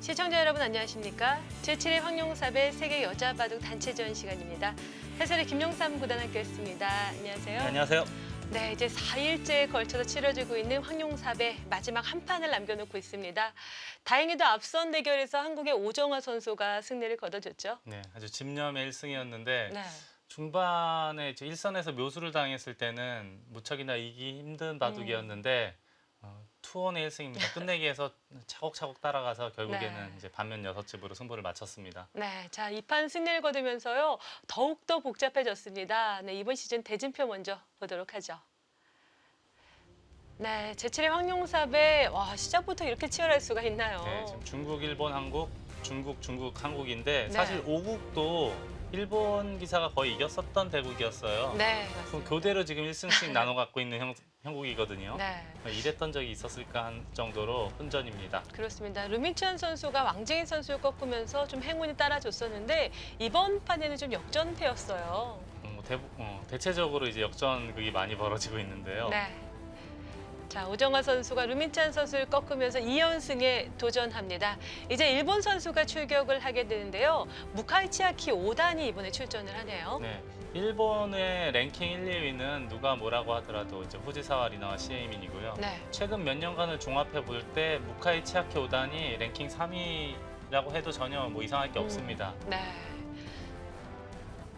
시청자 여러분 안녕하십니까? 제7회 황룡삽의 세계 여자 바둑 단체전 시간입니다. 해설의 김용삼 구단 함께했습니다. 안녕하세요. 네, 안녕하세요. 네, 이제 4일째에 걸쳐서 치러지고 있는 황룡삽의 마지막 한 판을 남겨놓고 있습니다. 다행히도 앞선 대결에서 한국의 오정화 선수가 승리를 거둬줬죠. 네, 아주 집념의 1승이었는데 네. 중반에 이제 1선에서 묘수를 당했을 때는 무척이나 이기 힘든 바둑이었는데 투혼의 1승입니다. 끝내기에서 차곡차곡 따라가서 결국에는 네. 이제 반면 6집으로 승부를 마쳤습니다. 네, 자, 이 판 승리를 거두면서요. 더욱더 복잡해졌습니다. 네, 이번 시즌 대진표 먼저 보도록 하죠. 네, 제7회 황룡삽의 시작부터 이렇게 치열할 수가 있나요? 네, 지금 중국, 일본, 한국, 중국, 한국인데 네. 사실 오국도 일본 기사가 거의 이겼었던 대국이었어요. 네, 그럼 맞습니다. 교대로 지금 1승씩 나눠 갖고 있는 형국이거든요. 네, 이랬던 적이 있었을까 한 정도로 혼전입니다. 그렇습니다. 루민찬 선수가 왕재인 선수를 꺾으면서 좀 행운이 따라줬었는데 이번 판에는 좀 역전패였어요. 대체적으로 이제 역전극이 많이 벌어지고 있는데요. 네. 자, 오정화 선수가 루민찬 선수를 꺾으면서 2연승에 도전합니다. 이제 일본 선수가 출격을 하게 되는데요. 무카이치아키 5단이 이번에 출전을 하네요. 네, 일본의 랭킹 1, 2위는 누가 뭐라고 하더라도 이제 후지사와 리나와 시에이민이고요. 네. 최근 몇 년간을 종합해 볼 때 무카이 치아키 5단이 랭킹 3위라고 해도 전혀 뭐 이상할 게 없습니다. 네.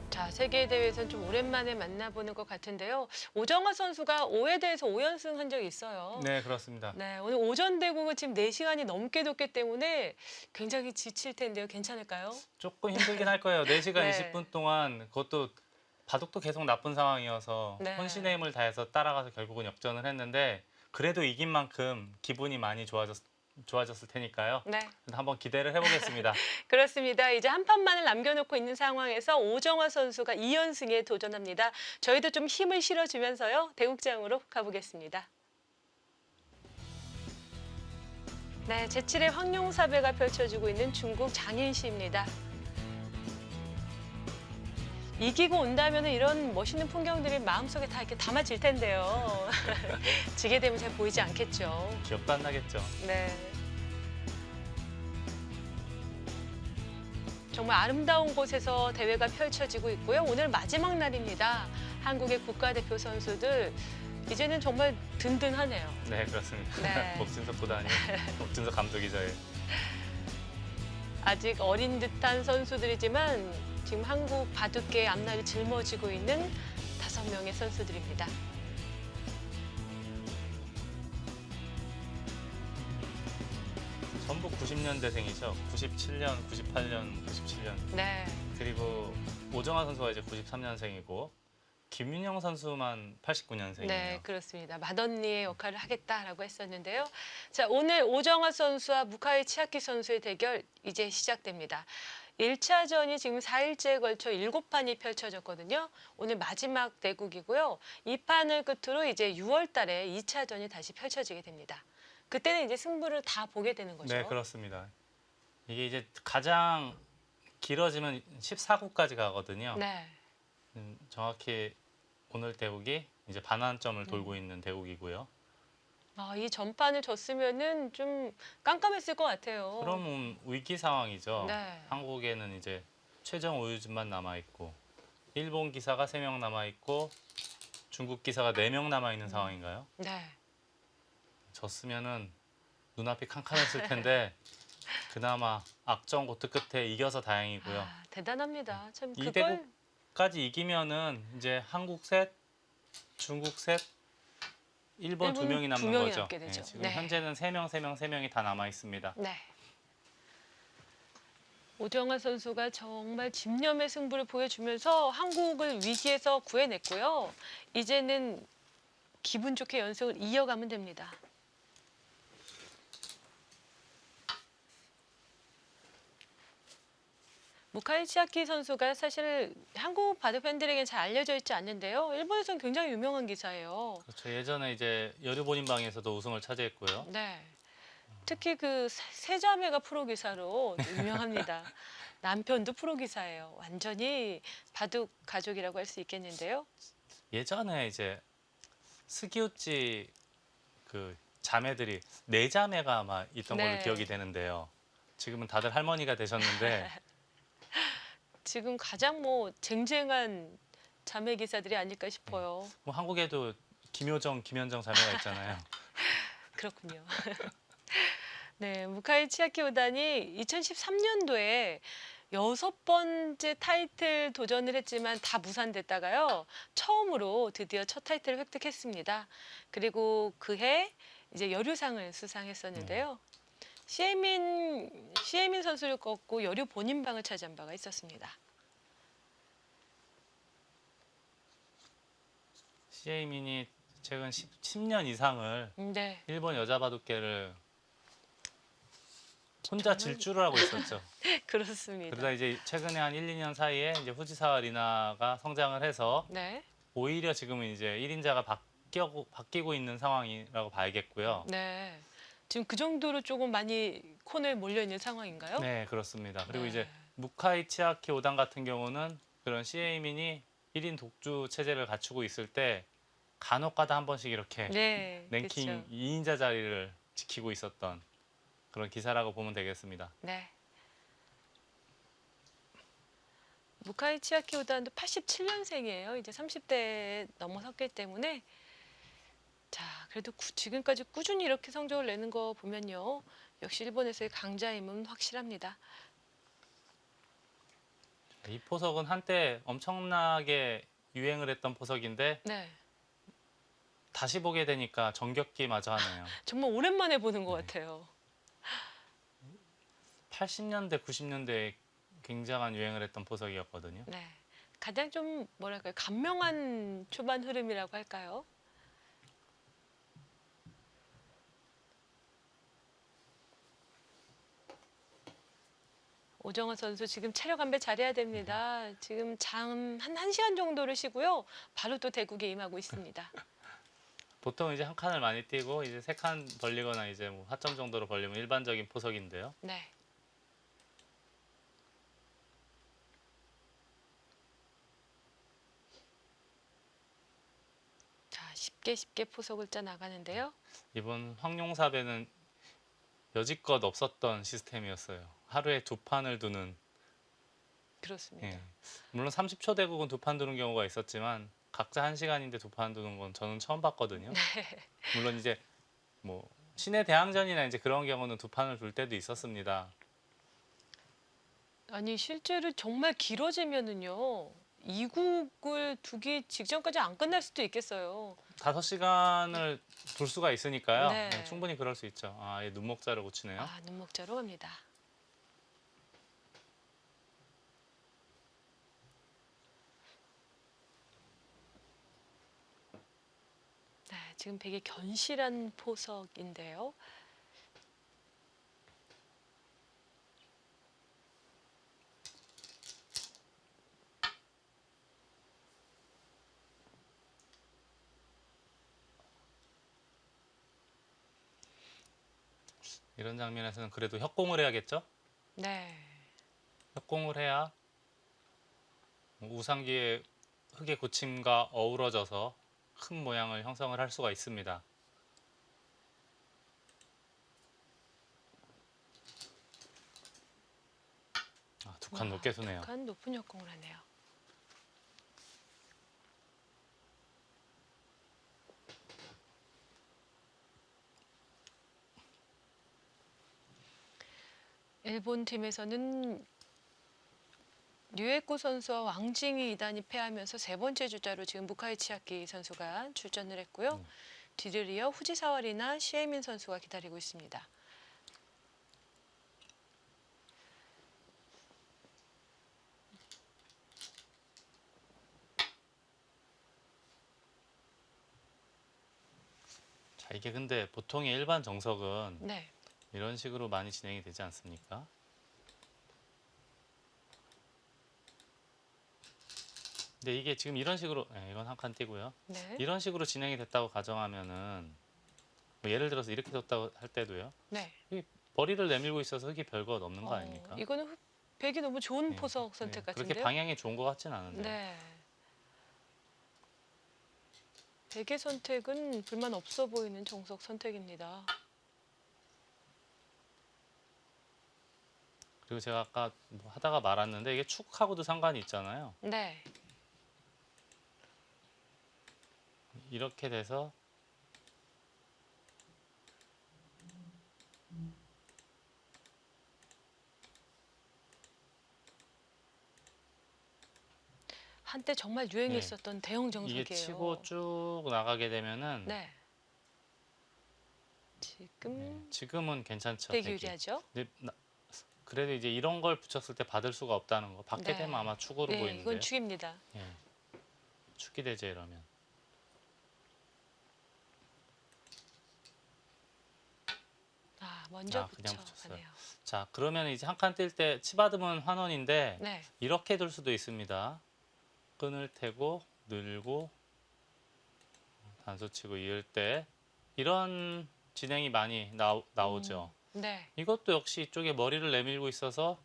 자, 세계 대회에서는 좀 오랜만에 만나보는 것 같은데요. 오정화 선수가 5회 대해서 5연승 한 적이 있어요. 네, 그렇습니다. 네, 오늘 오전 대국은 지금 4시간이 넘게 뒀기 때문에 굉장히 지칠 텐데요. 괜찮을까요? 조금 힘들긴 할 거예요. 4시간 네. 20분 동안 그것도 바둑도 계속 나쁜 상황이어서 네. 혼신의 힘을 다해서 따라가서 결국은 역전을 했는데 그래도 이긴 만큼 기분이 많이 좋아졌을 테니까요. 네, 한번 기대를 해보겠습니다. 그렇습니다. 이제 한 판만을 남겨놓고 있는 상황에서 오정화 선수가 2연승에 도전합니다. 저희도 좀 힘을 실어주면서요. 대국장으로 가보겠습니다. 네, 제7회 황룡사배가 펼쳐지고 있는 중국 장인시입니다. 이기고 온다면 이런 멋있는 풍경들이 마음속에 다 이렇게 담아질 텐데요. 지게 되면 잘 보이지 않겠죠. 기억도 안 나겠죠. 네. 정말 아름다운 곳에서 대회가 펼쳐지고 있고요. 오늘 마지막 날입니다. 한국의 국가대표 선수들 이제는 정말 든든하네요. 네, 그렇습니다. 네. 목진석 구단이 목진석 감독이죠. 예. 아직 어린 듯한 선수들이지만 지금 한국 바둑계의 앞날이 짊어지고 있는 5명의 선수들입니다. 전부 90년대생이죠. 97년, 98년, 97년. 네. 그리고 오정화 선수가 이제 93년생이고 김윤영 선수만 89년생이에요. 네, 그렇습니다. 맏언니의 역할을 하겠다라고 했었는데요. 자, 오늘 오정화 선수와 무카이 치아키 선수의 대결 이제 시작됩니다. 1차전이 지금 4일째에 걸쳐 7판이 펼쳐졌거든요. 오늘 마지막 대국이고요. 이 판을 끝으로 이제 6월 달에 2차전이 다시 펼쳐지게 됩니다. 그때는 이제 승부를 다 보게 되는 거죠. 네, 그렇습니다. 이게 이제 가장 길어지면 14구까지 가거든요. 네. 정확히 오늘 대국이 이제 반환점을 돌고 있는 대국이고요. 이 전판을 졌으면은 좀 깜깜했을 것 같아요. 그럼 위기 상황이죠. 네. 한국에는 이제 최정 오유진만 남아 있고 일본 기사가 3명 남아 있고 중국 기사가 4명 남아 있는 상황인가요? 네. 졌으면은 눈앞이 캄캄했을 텐데 그나마 악정 고트 끝에 이겨서 다행이고요. 대단합니다. 참 이 그걸 대국까지 이기면은 이제 한국 셋, 중국 셋, 일본 두 명이 남는 두 명이 거죠. 남게 되죠. 지금 네. 현재는 3명이 다 남아 있습니다. 네. 오정화 선수가 정말 집념의 승부를 보여주면서 한국을 위기에서 구해냈고요. 이제는 기분 좋게 연승을 이어가면 됩니다. 무카이 치아키 선수가 사실 한국 바둑 팬들에게는 잘 알려져 있지 않는데요. 일본에서는 굉장히 유명한 기사예요. 그렇죠. 예전에 이제 여류본인방에서도 우승을 차지했고요. 네. 특히 그 세자매가 프로 기사로 유명합니다. 남편도 프로 기사예요. 완전히 바둑 가족이라고 할 수 있겠는데요. 예전에 이제 스기우치 그 자매들이 4자매가 아마 있던 걸로 네. 기억이 되는데요. 지금은 다들 할머니가 되셨는데 지금 가장 뭐 쟁쟁한 자매 기사들이 아닐까 싶어요. 뭐 한국에도 김효정, 김현정 자매가 있잖아요. 그렇군요. 네, 무카이 치아키 오단이 2013년도에 6번째 타이틀 도전을 했지만 다 무산됐다가요. 처음으로 드디어 첫 타이틀을 획득했습니다. 그리고 그해 이제 여류상을 수상했었는데요. 시에민 선수를 꺾고 여류 본인방을 차지한 바가 있었습니다. 시에이민이 최근 10년 이상을 네, 일본 여자 바둑계를 혼자 질주를 하고 있었죠. 그렇습니다. 그러다 이제 최근에 한 1, 2년 사이에 이제 후지사와 리나가 성장을 해서 네, 오히려 지금은 이제 1인자가 바뀌고 있는 상황이라고 봐야겠고요. 네. 지금 그 정도로 조금 많이 코너에 몰려 있는 상황인가요? 네, 그렇습니다. 그리고 네. 이제 무카이 치아키 오단 같은 경우는 그런 시에이민이 1인 독주 체제를 갖추고 있을 때 간혹가다 한 번씩 이렇게 네, 랭킹 그렇죠. 2인자 자리를 지키고 있었던 그런 기사라고 보면 되겠습니다. 네. 무카이 치아키 오다도 87년생이에요. 이제 30대 넘어섰기 때문에 자, 그래도 지금까지 꾸준히 이렇게 성적을 내는 거 보면요. 역시 일본에서의 강자임은 확실합니다. 이 포석은 한때 엄청나게 유행을 했던 포석인데 네. 다시 보게 되니까 정겹기 마저 하네요. 정말 오랜만에 보는 것 네. 같아요. 80년대, 90년대에 굉장한 유행을 했던 포석이었거든요. 네. 가장 좀 뭐랄까요? 감명한 초반 흐름이라고 할까요? 오정화 선수 지금 체력 안배 잘해야 됩니다. 지금 잠 한 1시간 정도를 쉬고요. 바로 또 대국에 임하고 있습니다. 보통 이제 한 칸을 많이 띄고 이제 3칸 벌리거나 이제 뭐 4점 정도로 벌리면 일반적인 포석인데요. 네. 자, 쉽게 포석을 짜 나가는데요. 이번 황룡사배는 여지껏 없었던 시스템이었어요. 하루에 2판을 두는. 그렇습니다. 예. 물론 30초 대국은 2판 두는 경우가 있었지만 각자 1시간인데 2판 두는 건 저는 처음 봤거든요. 물론 이제 뭐 신의 대항전이나 이제 그런 경우는 2판을 둘 때도 있었습니다. 아니 실제로 정말 길어지면은요. 이국을 두기 직전까지 안 끝날 수도 있겠어요. 5시간을 둘 수가 있으니까요. 네. 네, 충분히 그럴 수 있죠. 아, 얘 눈목자를 고치네요. 아, 눈목자로 갑니다. 네, 지금 되게 견실한 포석인데요. 이런 장면에서는 그래도 협공을 해야겠죠? 네. 협공을 해야 우상기의 흙의 고침과 어우러져서 큰 모양을 형성을 할 수가 있습니다. 아, 2칸 높게 수네요. 한 높은 역공을 하네요. 일본 팀에서는 류에코 선수와 왕징이 2단이 패하면서 3번째 주자로 지금 무카이 치아키 선수가 출전을 했고요. 뒤를 이어 후지사와리나 시에민 선수가 기다리고 있습니다. 자, 이게 근데 보통의 일반 정석은 네. 이런 식으로 많이 진행이 되지 않습니까? 근데 이게 지금 이런 식으로, 네, 이건 한 칸 띄고요. 네. 이런 식으로 진행이 됐다고 가정하면은 뭐 예를 들어서 이렇게 뒀다고 할 때도요. 네. 머리를 내밀고 있어서 흙이 별거 없는 거 아닙니까? 이거는 백이 너무 좋은 네, 포석 네, 선택 그렇게 같은데요. 방향이 좋은 것 같진 않은데. 네. 백의 선택은 불만 없어 보이는 정석 선택입니다. 그리고 제가 아까 뭐 하다가 말았는데 이게 축하고도 상관이 있잖아요. 네. 이렇게 돼서 한때 정말 예, 유행했었던 대형 이게 정석이에요. 치고 쭉 나가게 되면은 네. 예, 지금 지금은 괜찮죠, 되게 백이. 유리하죠? 근데 그래도 이제 이런 걸 붙였을 때 받을 수가 없다는 거. 받게 되면 네. 아마 축으로 네, 이건 보이는데요. 축입니다. 예, 축이 되죠 이러면. 먼저 그냥 붙였어요. 붙여가네요. 자, 그러면 이제 한 칸 뛸 때 치받으면 환원인데 네. 이렇게 둘 수도 있습니다. 끈을 태고 늘고 단수 치고 이을 때 이런 진행이 많이 나오죠. 네. 이것도 역시 이쪽에 머리를 내밀고 있어서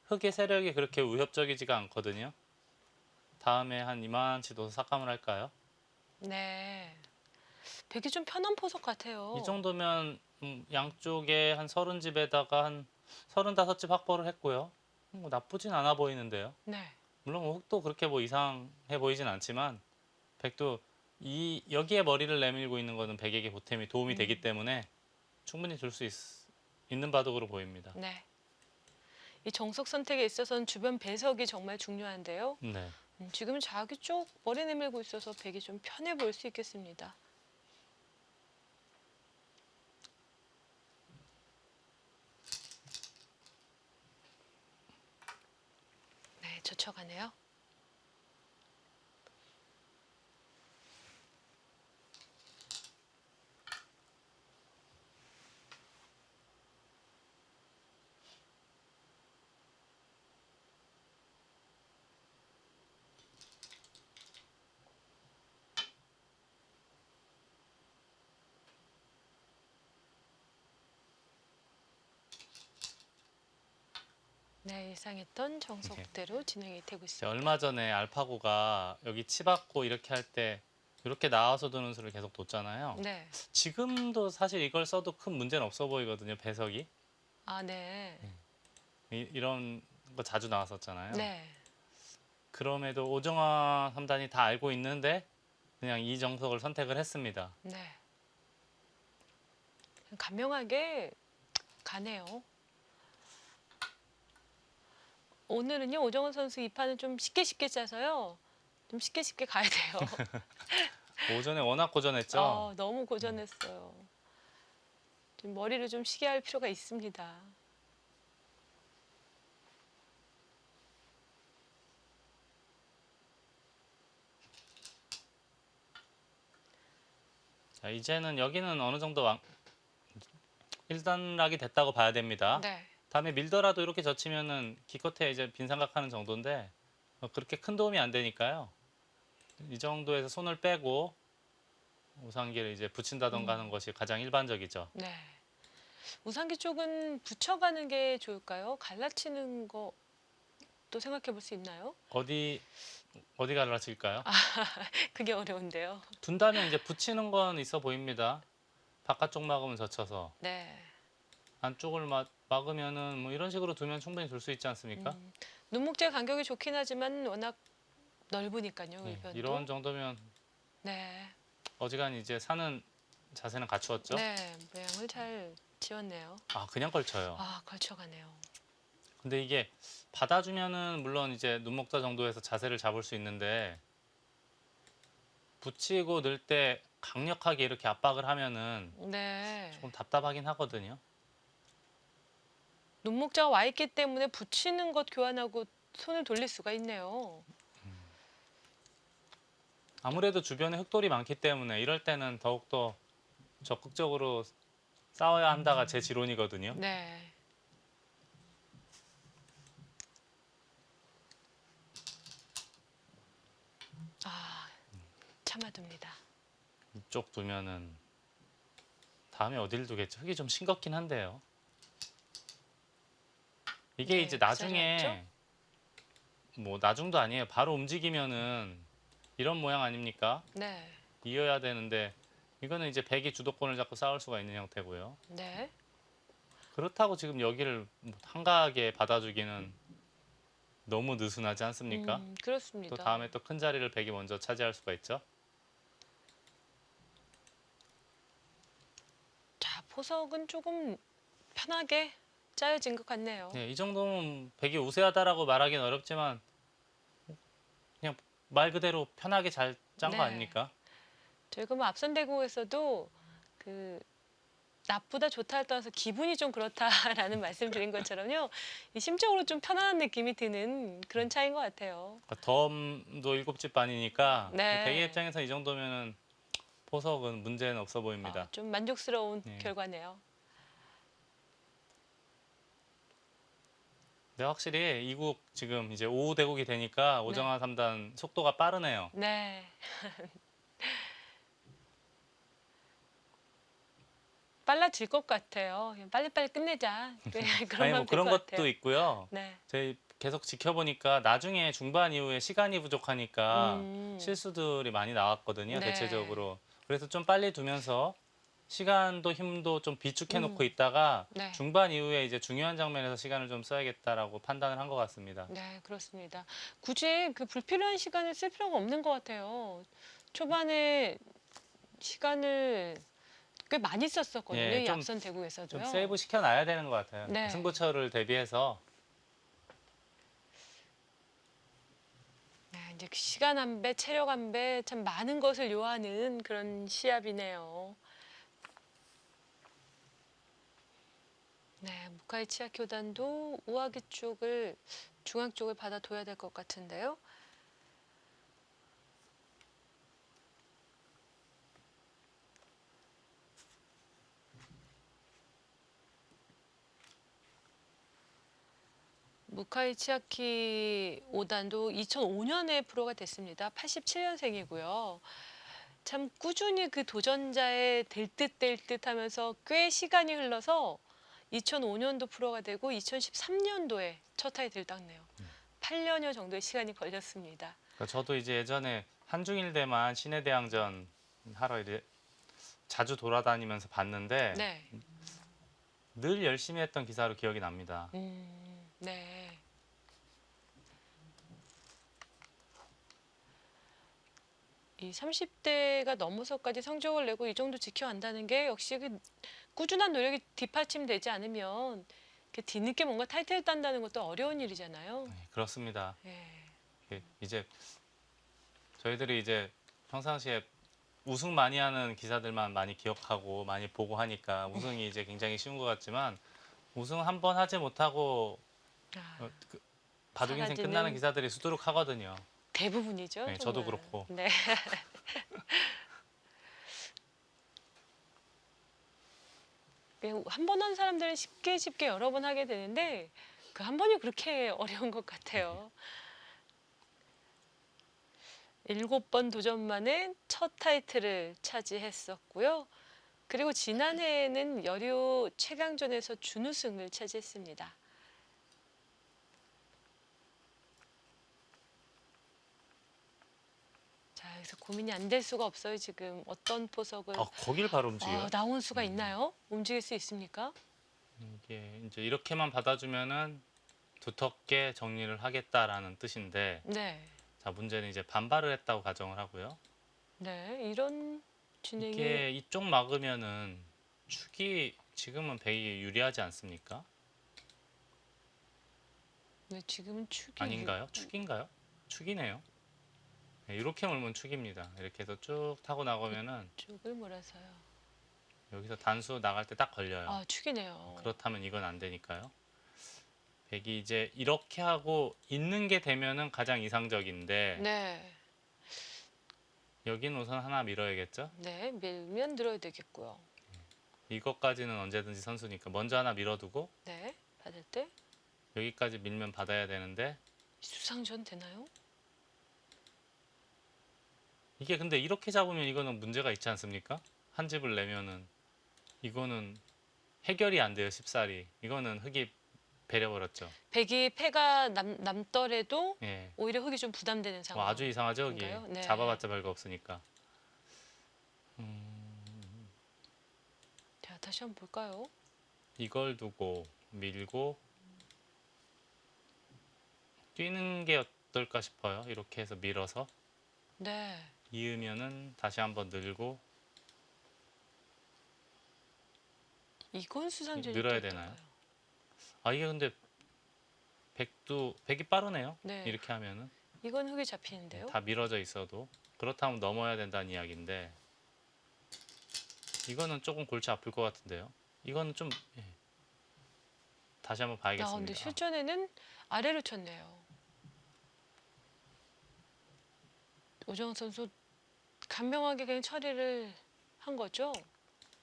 흙의 세력이 그렇게 위협적이지가 않거든요. 다음에 한 이만치 둬서 삭감을 할까요? 네. 되게 좀 편한 포석 같아요. 이 정도면 양쪽에 한 30집에다가 한 35집 확보를 했고요. 뭐 나쁘진 않아 보이는데요. 네. 물론 뭐 흙도 그렇게 뭐 이상해 보이진 않지만 백도 여기에 머리를 내밀고 있는 거는 백에게 보탬이 도움이 되기 때문에 충분히 줄 수 있는 바둑으로 보입니다. 네. 이 정석 선택에 있어서는 주변 배석이 정말 중요한데요. 네. 지금은 자기 쪽 머리 내밀고 있어서 백이 좀 편해 보일 수 있겠습니다. 네, 젖혀가네요. 네, 예상했던 정석대로 진행이 되고 있습니다. 얼마 전에 알파고가 여기 치받고 이렇게 할 때 이렇게 나와서 두는 수를 계속 뒀잖아요. 네. 지금도 사실 이걸 써도 큰 문제는 없어 보이거든요. 배석이. 네. 이런 거 자주 나왔었잖아요. 네. 그럼에도 오정화 3단이 다 알고 있는데 그냥 이 정석을 선택을 했습니다. 네. 간명하게 가네요. 오늘은요, 오정원 선수 이 판은 좀 쉽게 짜서요. 좀 쉽게 가야 돼요. 오전에 워낙 고전했죠. 너무 고전했어요. 좀 머리를 좀 쉬게 할 필요가 있습니다. 자, 이제는 여기는 어느 정도 일단락이 됐다고 봐야 됩니다. 네. 다음에 밀더라도 이렇게 젖히면은 기껏해 이제 빈삼각하는 정도인데 그렇게 큰 도움이 안 되니까요. 이 정도에서 손을 빼고 우상기를 이제 붙인다던가 하는 것이 가장 일반적이죠. 네. 우상기 쪽은 붙여가는 게 좋을까요? 갈라치는 것도 생각해 볼 수 있나요? 어디 갈라칠까요? 그게 어려운데요. 둔다면 이제 붙이는 건 있어 보입니다. 바깥쪽 막으면 젖혀서 네. 안쪽을 막으면은 뭐 이런 식으로 두면 충분히 둘 수 있지 않습니까? 눈목재 간격이 좋긴 하지만 워낙 넓으니까요. 예, 의변도. 이런 정도면 네. 어지간히 이제 사는 자세는 갖추었죠. 네. 모양을 잘 지었네요. 그냥 걸쳐요. 걸쳐가네요. 근데 이게 받아주면은 물론 이제 눈목자 정도에서 자세를 잡을 수 있는데 붙이고 넣을 때 강력하게 이렇게 압박을 하면은 네. 조금 답답하긴 하거든요. 눈목자가 와 있기 때문에 붙이는 것 교환하고 손을 돌릴 수가 있네요. 아무래도 주변에 흙돌이 많기 때문에 이럴 때는 더욱더 적극적으로 싸워야 한다가 제 지론이거든요. 네. 참아둡니다. 이쪽 두면은 다음에 어딜 두겠죠? 흙이 좀 싱겁긴 한데요. 이게 네, 이제 그 자리에 나중에 뭐 나중도 아니에요. 바로 움직이면은 이런 모양 아닙니까? 네. 이어야 되는데 이거는 이제 백이 주도권을 잡고 싸울 수가 있는 형태고요. 네. 그렇다고 지금 여기를 뭐 한가하게 받아주기는 너무 느슨하지 않습니까? 또 그렇습니다. 다음에 또 큰 자리를 백이 먼저 차지할 수가 있죠. 자, 포석은 조금 편하게 짜여진 것 같네요. 네, 이 정도면 백이 우세하다라고 말하기는 어렵지만 그냥 말 그대로 편하게 잘 짠 거 네. 아닙니까? 저희가 뭐 앞선 대국에서도 그 나쁘다 좋다를 떠나서 기분이 좀 그렇다라는 말씀 드린 것처럼요. 이 심적으로 좀 편안한 느낌이 드는 그런 차이인 것 같아요. 그러니까 덤도 7집 반이니까 네. 백의 입장에서 이 정도면은 포석은 문제는 없어 보입니다. 좀 만족스러운 네. 결과네요. 근데 확실히 이국 지금 이제 5 대국이 되니까 오정화 3단 속도가 빠르네요. 네. 빨라질 것 같아요. 그냥 빨리빨리 끝내자. 그런 아니 뭐 마음 들 그런 것 것도 같아요. 있고요. 네. 저희 계속 지켜보니까 나중에 중반 이후에 시간이 부족하니까 음. 실수들이 많이 나왔거든요. 네. 대체적으로. 그래서 좀 빨리 두면서 시간도 힘도 좀 비축해 놓고 있다가 네. 중반 이후에 이제 중요한 장면에서 시간을 좀 써야겠다라고 판단을 한 것 같습니다. 네, 그렇습니다. 굳이 그 불필요한 시간을 쓸 필요가 없는 것 같아요. 초반에 시간을 꽤 많이 썼었거든요. 예, 이 좀 앞선 대국에서도요. 세이브 시켜놔야 되는 것 같아요. 네. 승부처를 대비해서. 네, 이제 시간 한 배, 체력 한 배, 참 많은 것을 요하는 그런 시합이네요. 네, 무카이 치아교단도 우아기 쪽을 중앙 쪽을 받아둬야 될 것 같은데요. 무카이 치아키 5단도 2005년에 프로가 됐습니다. 87년생이고요. 참 꾸준히 그 도전자에 될 듯 될 듯 하면서 꽤 시간이 흘러서 2005년도 프로가 되고 2013년도에 첫 타이틀을 땄네요. 8년여 정도의 시간이 걸렸습니다. 그러니까 저도 이제 예전에 한중일대만 신해대항전 하러 이제 자주 돌아다니면서 봤는데 네. 늘 열심히 했던 기사로 기억이 납니다. 네. 이 30대가 넘어서까지 성적을 내고 이 정도 지켜간다는 게 역시 그 꾸준한 노력이 뒷받침되지 않으면 이렇게 뒤늦게 뭔가 타이틀을 딴다는 것도 어려운 일이잖아요. 네, 그렇습니다. 예. 이제 저희들이 이제 평상시에 우승 많이 하는 기사들만 많이 기억하고 많이 보고 하니까 우승이 이제 굉장히 쉬운 것 같지만 우승 한 번 하지 못하고 아, 바둑 인생 사라지는 끝나는 기사들이 수두룩하거든요. 대부분이죠. 네, 저도 정말. 그렇고. 네. 한 번 한 사람들은 쉽게 쉽게 여러 번 하게 되는데 그 한 번이 그렇게 어려운 것 같아요. 7번 도전 만에 첫 타이틀을 차지했었고요. 그리고 지난해에는 여류 최강전에서 준우승을 차지했습니다. 자, 여기서 고민이 안 될 수가 없어요. 지금 어떤 포석을 거길 바로 움직여요. 나온 수가 있나요? 움직일 수 있습니까? 이게 이제 이렇게만 받아주면은 두텁게 정리를 하겠다라는 뜻인데 네. 자 문제는 이제 반발을 했다고 가정을 하고요. 네, 이런 진행이 이게 이쪽 막으면은 축이 지금은 백이 유리하지 않습니까? 네, 지금은 축이 아닌가요? 축인가요? 축이네요. 네, 이렇게 물면 축입니다. 이렇게 해서 쭉 타고 나가면은 쪽을 몰아서요. 여기서 단수 나갈 때 딱 걸려요. 축이네요. 그렇다면 이건 안 되니까요. 백이 이제 이렇게 하고 있는 게 되면은 가장 이상적인데 네. 여기는 우선 하나 밀어야겠죠? 네, 밀면 들어야 되겠고요. 이것까지는 언제든지 선수니까 먼저 하나 밀어두고 네, 받을 때 여기까지 밀면 받아야 되는데 수상전 되나요? 이게 근데 이렇게 잡으면 이거는 문제가 있지 않습니까? 한 집을 내면은 이거는 해결이 안 돼요, 쉽사리. 이거는 흙이 배려버렸죠. 백이 패가 남더라도 예. 오히려 흙이 좀 부담되는 상황. 아주 이상하죠, 여기. 네. 잡아봤자 별거 없으니까. 자, 다시 한번 볼까요? 이걸 두고 밀고 뛰는 게 어떨까 싶어요. 이렇게 해서 밀어서 네. 이으면은 다시 한번 늘고 이건 수상전이 또 늘어야 되나요? 어떨까요? 아 이게 근데 백이 빠르네요. 네. 이렇게 하면은 이건 흙이 잡히는데요. 다 밀어져 있어도 그렇다면 넘어야 된다는 이야기인데 이거는 조금 골치 아플 것 같은데요. 이거는 좀 예. 다시 한번 아, 근데 봐야겠습니다. 실전에는 아래로 쳤네요. 오정환 선수 간명하게 그냥 처리를 한 거죠.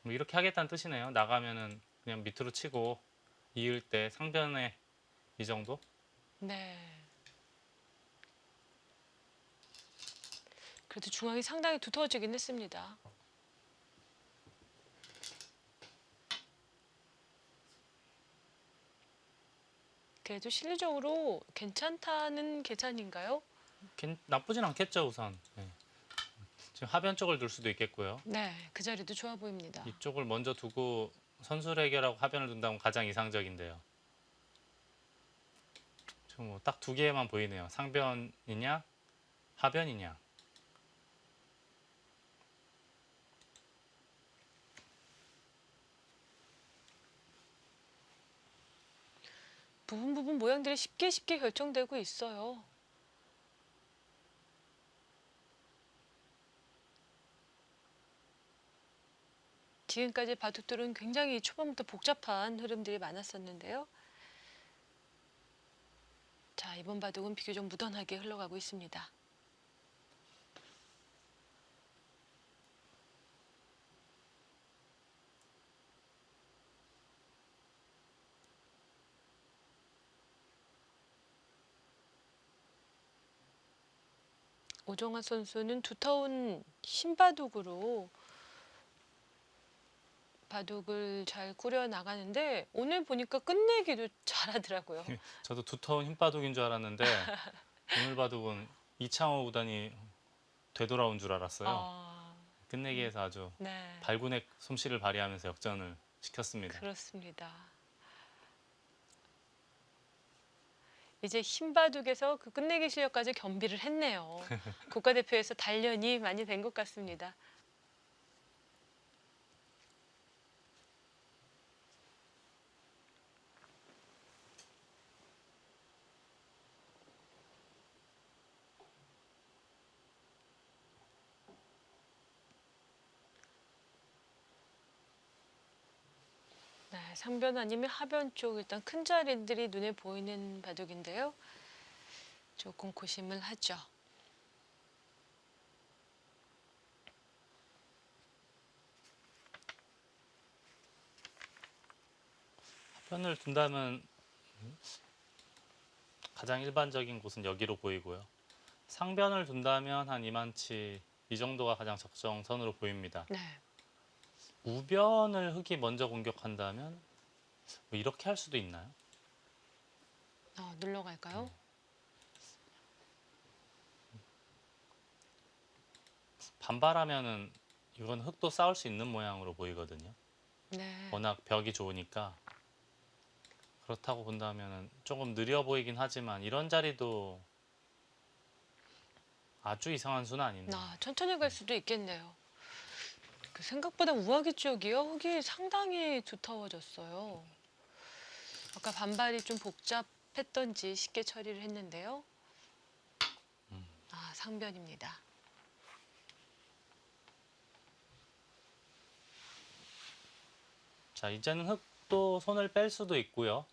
뭐 이렇게 하겠다는 뜻이네요. 나가면은 그냥 밑으로 치고 이을 때 상변에 이 정도? 네. 그래도 중앙이 상당히 두터워지긴 했습니다. 그래도 실리적으로 괜찮다는 계산인가요? 나쁘진 않겠죠 우선. 예. 지금 하변 쪽을 둘 수도 있겠고요. 네, 그 자리도 좋아 보입니다. 이쪽을 먼저 두고 선수를 해결하고 하변을 둔다면 가장 이상적인데요. 지금 뭐 딱 두 개만 보이네요. 상변이냐 하변이냐. 부분 모양들이 쉽게 결정되고 있어요. 지금까지 바둑들은 굉장히 초반부터 복잡한 흐름들이 많았었는데요. 자, 이번 바둑은 비교적 무던하게 흘러가고 있습니다. 오정환 선수는 두터운 흰 바둑으로 바둑을 잘 꾸려 나가는데 오늘 보니까 끝내기도 잘하더라고요. 저도 두터운 흰바둑인 줄 알았는데 오늘 바둑은 이창호 구단이 되돌아온 줄 알았어요. 아, 끝내기에서 아주 네, 발군의 솜씨를 발휘하면서 역전을 시켰습니다. 그렇습니다. 이제 흰 바둑에서 그 끝내기 실력까지 겸비를 했네요. 국가대표에서 단련이 많이 된 것 같습니다. 네, 상변 아니면 하변 쪽 일단 큰 자리들이 눈에 보이는 바둑인데요. 조금 고심을 하죠. 편을 둔다면 가장 일반적인 곳은 여기로 보이고요. 상변을 둔다면 한 이만치 이 정도가 가장 적정선으로 보입니다. 네, 우변을 흙이 먼저 공격한다면 뭐 이렇게 할 수도 있나요? 눌러갈까요? 반발하면은 이건 흙도 싸울 수 있는 모양으로 보이거든요. 네. 워낙 벽이 좋으니까 그렇다고 본다면은 조금 느려 보이긴 하지만 이런 자리도 아주 이상한 수는 아닌데. 천천히 갈 수도 있겠네요. 그 생각보다 우아기 쪽이요. 흙이 상당히 두터워졌어요. 아까 반발이 좀 복잡했던지 쉽게 처리를 했는데요. 상변입니다. 자, 이제는 흙도 손을 뺄 수도 있고요.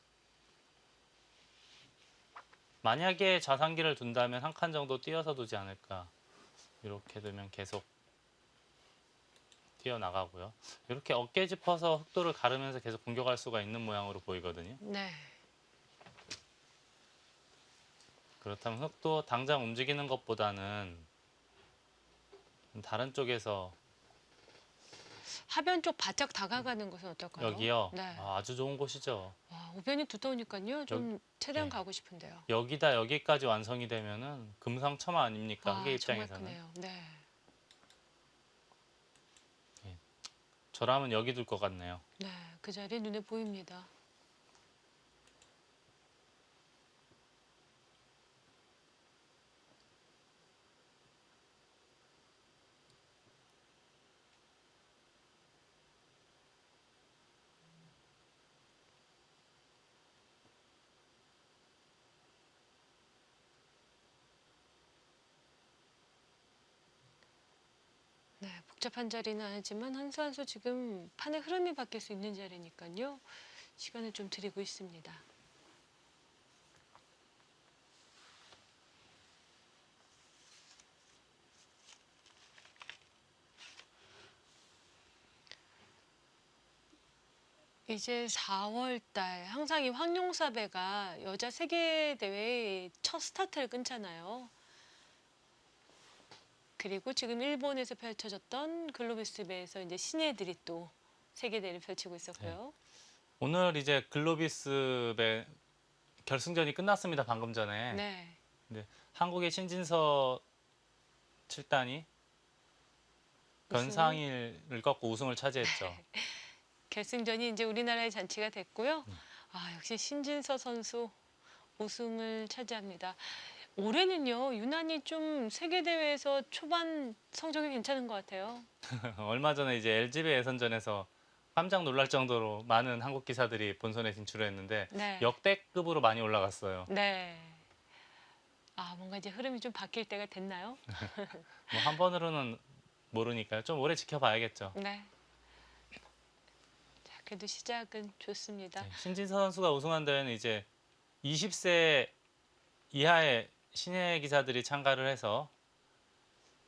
만약에 자산기를 둔다면 한 칸 정도 띄어서 두지 않을까. 이렇게 두면 계속 튀어나가고요. 이렇게 어깨 짚어서 흑도를 가르면서 계속 공격할 수가 있는 모양으로 보이거든요. 네. 그렇다면 흑도 당장 움직이는 것보다는 다른 쪽에서 하변 쪽 바짝 다가가는 것은 어떨까요? 여기요. 네. 아주 좋은 곳이죠. 와, 우변이 두터우니까요. 좀 최대한 네. 가고 싶은데요. 여기다 여기까지 완성이 되면은 금상첨화 아닙니까? 흑의 정말 입장에서는. 크네요. 네. 저라면 여기 둘 것 같네요. 네. 그 자리 눈에 보입니다. 네, 복잡한 자리는 아니지만 한 수 한 수 지금 판의 흐름이 바뀔 수 있는 자리니까요. 시간을 좀 드리고 있습니다. 이제 4월 달 항상 이 황룡사배가 여자 세계 대회 첫 스타트를 끊잖아요. 그리고 지금 일본에서 펼쳐졌던 글로비스배에서 이제 신예들이 또 세계 대회를 펼치고 있었고요. 오늘 이제 글로비스배 결승전이 끝났습니다. 방금 전에. 네. 근데 한국의 신진서 7단이 변상일을 꺾고 우승을 차지했죠. 결승전이 이제 우리나라에 잔치가 됐고요. 아, 역시 신진서 선수 우승을 차지합니다. 올해는요, 유난히 좀 세계 대회에서 초반 성적이 괜찮은 것 같아요. 얼마 전에 이제 LG배 예선전에서 깜짝 놀랄 정도로 많은 한국 기사들이 본선에 진출했는데 네. 역대급으로 많이 올라갔어요. 네. 아, 뭔가 이제 흐름이 좀 바뀔 때가 됐나요? 뭐 한 번으로는 모르니까요. 좀 오래 지켜봐야겠죠. 네. 자, 그래도 시작은 좋습니다. 신진서 선수가 우승한 대회는 이제 20세 이하의 신예 기사들이 참가를 해서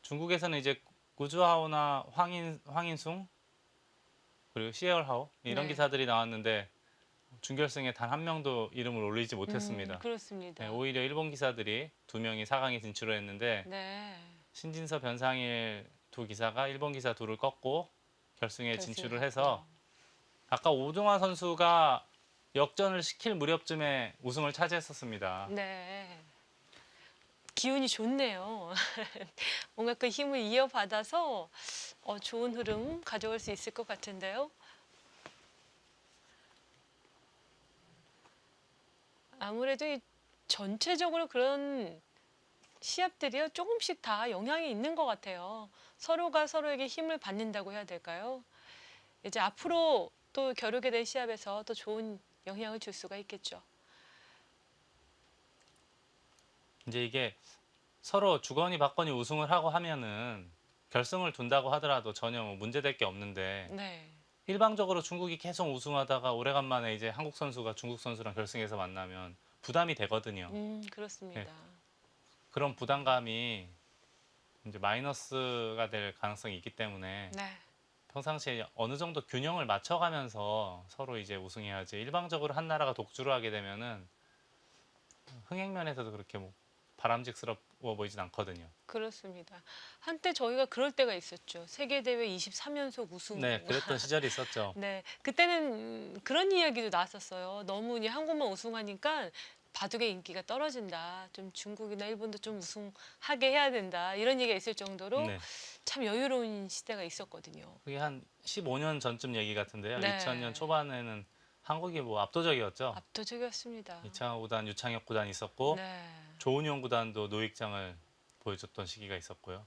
중국에서는 이제 구주하오나 황인숭 그리고 시에얼하오 이런 네. 기사들이 나왔는데 준결승에 단 한 명도 이름을 올리지 못했습니다. 그렇습니다. 네, 오히려 일본 기사들이 2명이 4강에 진출을 했는데 네. 신진서 변상일 두 기사가 일본 기사 둘을 꺾고 결승에 진출을 결승을 해서 했고요. 아까 오종환 선수가 역전을 시킬 무렵쯤에 우승을 차지했었습니다. 네. 기운이 좋네요. 뭔가 그 힘을 이어받아서 좋은 흐름 가져올 수 있을 것 같은데요. 아무래도 이 전체적으로 그런 시합들이요, 조금씩 다 영향이 있는 것 같아요. 서로가 서로에게 힘을 받는다고 해야 될까요? 이제 앞으로 또 겨루게 될 시합에서 또 좋은 영향을 줄 수가 있겠죠. 이제 이게 서로 주거니 받거니 우승을 하고 하면은 결승을 둔다고 하더라도 전혀 뭐 문제될 게 없는데 네. 일방적으로 중국이 계속 우승하다가 오래간만에 이제 한국 선수가 중국 선수랑 결승에서 만나면 부담이 되거든요. 그렇습니다. 그런 부담감이 이제 마이너스가 될 가능성이 있기 때문에 네. 평상시에 어느 정도 균형을 맞춰가면서 서로 이제 우승해야지 일방적으로 한 나라가 독주를 하게 되면은 흥행면에서도 그렇게 뭐 바람직스러워 보이진 않거든요. 그렇습니다. 한때 저희가 그럴 때가 있었죠. 세계대회 23연속 우승. 네, 그랬던 시절이 있었죠. 네, 그때는 그런 이야기도 나왔었어요. 너무 이제 한국만 우승하니까 바둑의 인기가 떨어진다. 좀 중국이나 일본도 좀 우승하게 해야 된다. 이런 얘기가 있을 정도로 네, 참 여유로운 시대가 있었거든요. 그게 한 15년 전쯤 얘기 같은데요. 네. 2000년 초반에는 한국이 뭐 압도적이었죠. 압도적이었습니다. 이창호 구단, 유창혁 구단이 있었고 네. 조은용 구단도 노익장을 보여줬던 시기가 있었고요.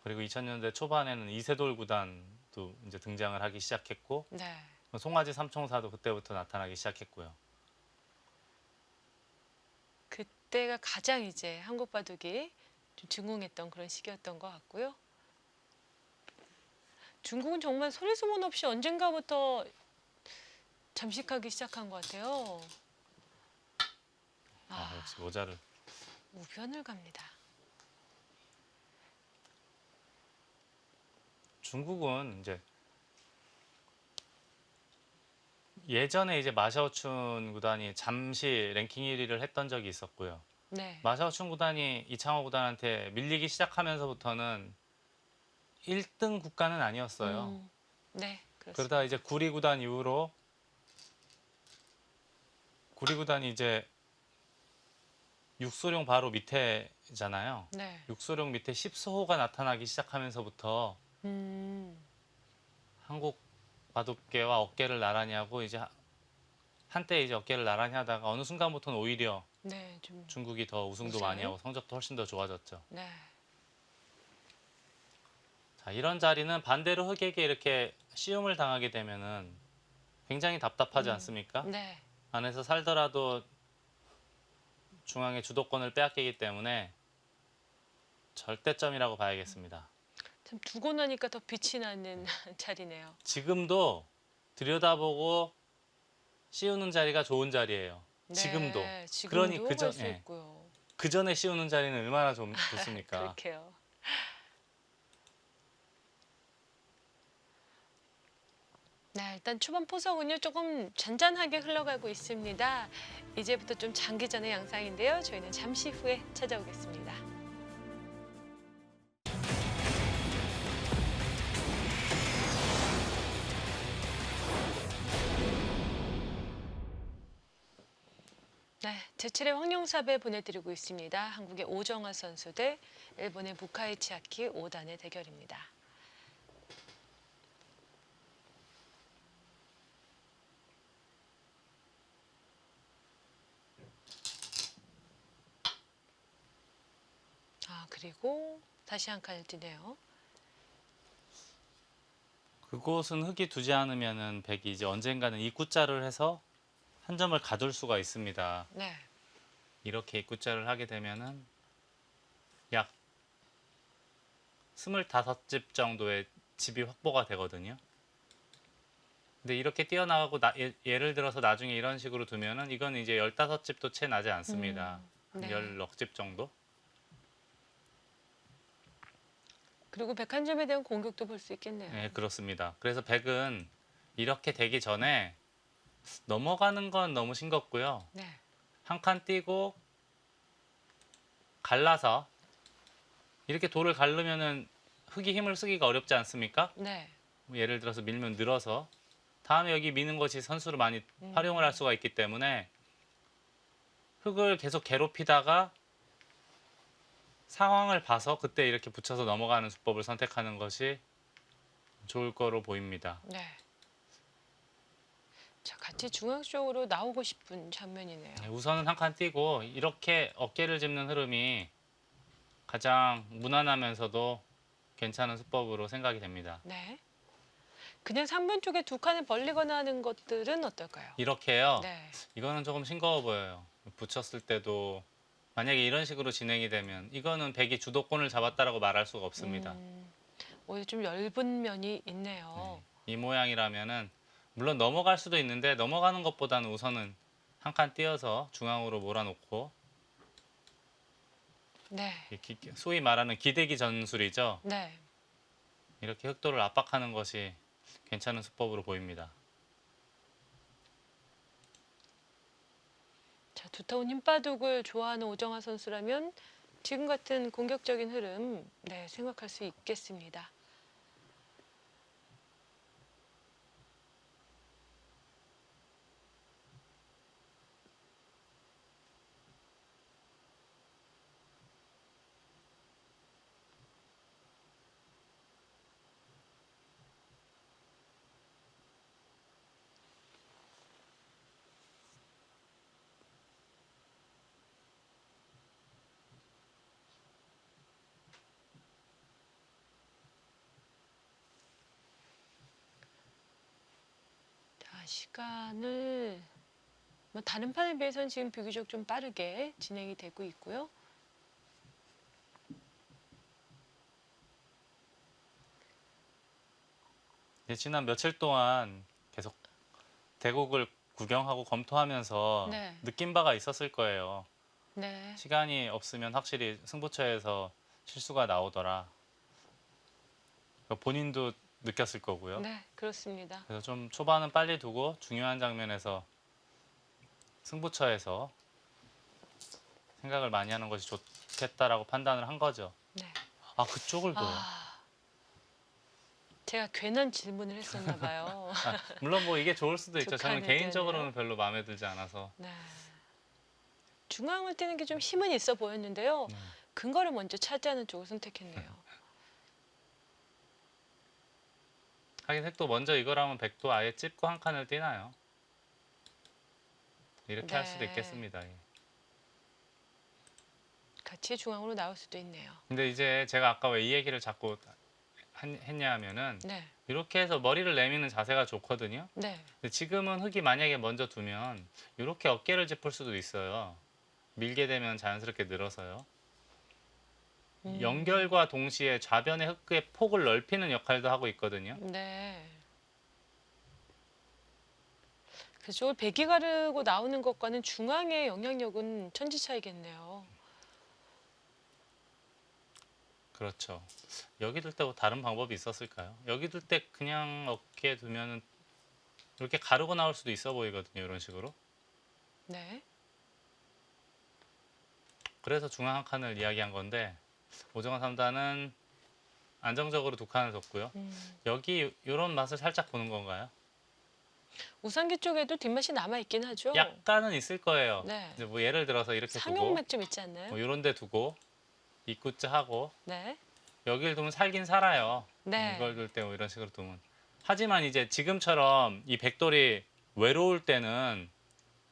그리고 2000년대 초반에는 이세돌 구단도 이제 등장을 하기 시작했고 네. 송아지 삼총사도 그때부터 나타나기 시작했고요. 그때가 가장 이제 한국 바둑이 좀 증흥했던 그런 시기였던 것 같고요. 중국은 정말 소리 소문 없이 언젠가부터 잠식하기 시작한 것 같아요. 역시 모자를. 우변을 갑니다. 중국은 이제 예전에 이제 마샤오춘 구단이 잠시 랭킹 1위를 했던 적이 있었고요. 네. 마샤오춘 구단이 이창호 구단한테 밀리기 시작하면서부터는 1등 국가는 아니었어요. 네, 그렇습니다. 그러다 이제 구리 구단 이후로 구리 구단이 이제 육소룡 바로 밑에잖아요. 네. 육소룡 밑에 10소호가 나타나기 시작하면서부터 음, 한국 바둑계와 어깨를 나란히 하고 이제 한때 이제 어깨를 나란히 하다가 어느 순간부터는 오히려 네, 좀 중국이 더 우승도 우승. 많이 하고 성적도 훨씬 더 좋아졌죠. 네. 자, 이런 자리는 반대로 흑에게 이렇게 시움을 당하게 되면은 굉장히 답답하지 않습니까? 네. 안에서 살더라도 중앙의 주도권을 빼앗기기 때문에 절대점이라고 봐야겠습니다. 참 두고 나니까 더 빛이 나는 자리네요. 지금도 들여다보고 씌우는 자리가 좋은 자리예요. 네, 지금도. 지금도 그러니 할 수 있고요. 그 전에 씌우는 자리는 얼마나 좋습니까? 그렇게요. 네, 일단 초반 포석은요 조금 잔잔하게 흘러가고 있습니다. 이제부터 좀 장기전의 양상인데요. 저희는 잠시 후에 찾아오겠습니다. 네, 제7회 황룡사배 보내드리고 있습니다. 한국의 오정아 선수 대 일본의 무카이 치아키 5단의 대결입니다. 아, 그리고 다시 한 칸을 뛰네요. 그곳은 흙이 두지 않으면은 백이 이제 언젠가는 입구자를 해서 한 점을 가둘 수가 있습니다. 네, 이렇게 입구자를 하게 되면은 약 25집 정도의 집이 확보가 되거든요. 근데 이렇게 뛰어나가고 예를 들어서 나중에 이런 식으로 두면은 이건 이제 15집도 채 나지 않습니다. 네. 한 16집 정도? 그리고 백한점에 대한 공격도 볼 수 있겠네요. 네, 그렇습니다. 그래서 백은 이렇게 되기 전에 넘어가는 건 너무 싱겁고요. 네, 한 칸 뛰고 갈라서 이렇게 돌을 갈르면은 흙이 힘을 쓰기가 어렵지 않습니까? 네, 뭐 예를 들어서 밀면 늘어서 다음에 여기 미는 것이 선수를 많이 활용을 할 수가 있기 때문에 흙을 계속 괴롭히다가 상황을 봐서 그때 이렇게 붙여서 넘어가는 수법을 선택하는 것이 좋을 거로 보입니다. 네. 자, 같이 중앙 쪽으로 나오고 싶은 장면이네요. 네, 우선은 한 칸 뛰고 이렇게 어깨를 짚는 흐름이 가장 무난하면서도 괜찮은 수법으로 생각이 됩니다. 네. 그냥 3번 쪽에 두 칸을 벌리거나 하는 것들은 어떨까요? 이렇게요. 네. 이거는 조금 싱거워 보여요. 붙였을 때도 만약에 이런 식으로 진행이 되면 이거는 백이 주도권을 잡았다라고 말할 수가 없습니다. 오히려 좀 엷은 면이 있네요. 이 모양이라면은 물론 넘어갈 수도 있는데 넘어가는 것보다는 우선은 한 칸 띄어서 중앙으로 몰아놓고 네. 소위 말하는 기대기 전술이죠. 네. 이렇게 흑도를 압박하는 것이 괜찮은 수법으로 보입니다. 자, 두터운 힘바둑을 좋아하는 오정아 선수라면 지금 같은 공격적인 흐름, 네, 생각할 수 있겠습니다. 자, 시간을 뭐 다른 판에 비해서는 지금 비교적 좀 빠르게 진행이 되고 있고요. 지난 며칠 동안 계속 대국을 구경하고 검토하면서 네. 느낀 바가 있었을 거예요. 네. 시간이 없으면 확실히 승부처에서 실수가 나오더라. 본인도 느꼈을 거고요. 네, 그렇습니다. 그래서 좀 초반은 빨리 두고 중요한 장면에서 승부처에서 생각을 많이 하는 것이 좋겠다라고 판단을 한 거죠. 네. 아, 그쪽을 둬요. 제가 괜한 질문을 했었나 봐요. 물론 뭐 이게 좋을 수도 있죠. 저는 칸을 개인적으로는 떼네요. 별로 마음에 들지 않아서. 네. 중앙을 뛰는 게 좀 힘은 있어 보였는데요. 근거를 먼저 차지하는 쪽을 선택했네요. 하긴 색도 먼저 이거라면 백도 아예 찝고 한 칸을 띄나요? 이렇게 할 수도 네. 있겠습니다. 예. 같이 중앙으로 나올 수도 있네요. 근데 이제 제가 아까 왜 이 얘기를 자꾸 했냐 하면은 네. 이렇게 해서 머리를 내미는 자세가 좋거든요. 네. 근데 지금은 흙이 만약에 먼저 두면 이렇게 어깨를 짚을 수도 있어요. 밀게 되면 자연스럽게 늘어서요. 연결과 동시에 좌변의 흙의 폭을 넓히는 역할도 하고 있거든요. 네. 그죠. 백이 가르고 나오는 것과는 중앙의 영향력은 천지 차이겠네요. 그렇죠. 여기 둘 때 뭐 다른 방법이 있었을까요? 여기 둘 때 그냥 어깨에 두면은 이렇게 가르고 나올 수도 있어 보이거든요. 이런 식으로. 네. 그래서 중앙 한 칸을 이야기한 건데 오정환 3단은 안정적으로 두 칸을 뒀고요. 여기 이런 맛을 살짝 보는 건가요? 우산기 쪽에도 뒷맛이 남아 있긴 하죠. 약간은 있을 거예요. 네. 이제 뭐 예를 들어서 이렇게 두고 상용맥 좀 있지 않나요? 뭐 이런 데 두고 입구째 하고 네. 여기를 두면 살긴 살아요. 네. 이걸 둘 때 뭐 이런 식으로 두면. 하지만 이제 지금처럼 이 백돌이 외로울 때는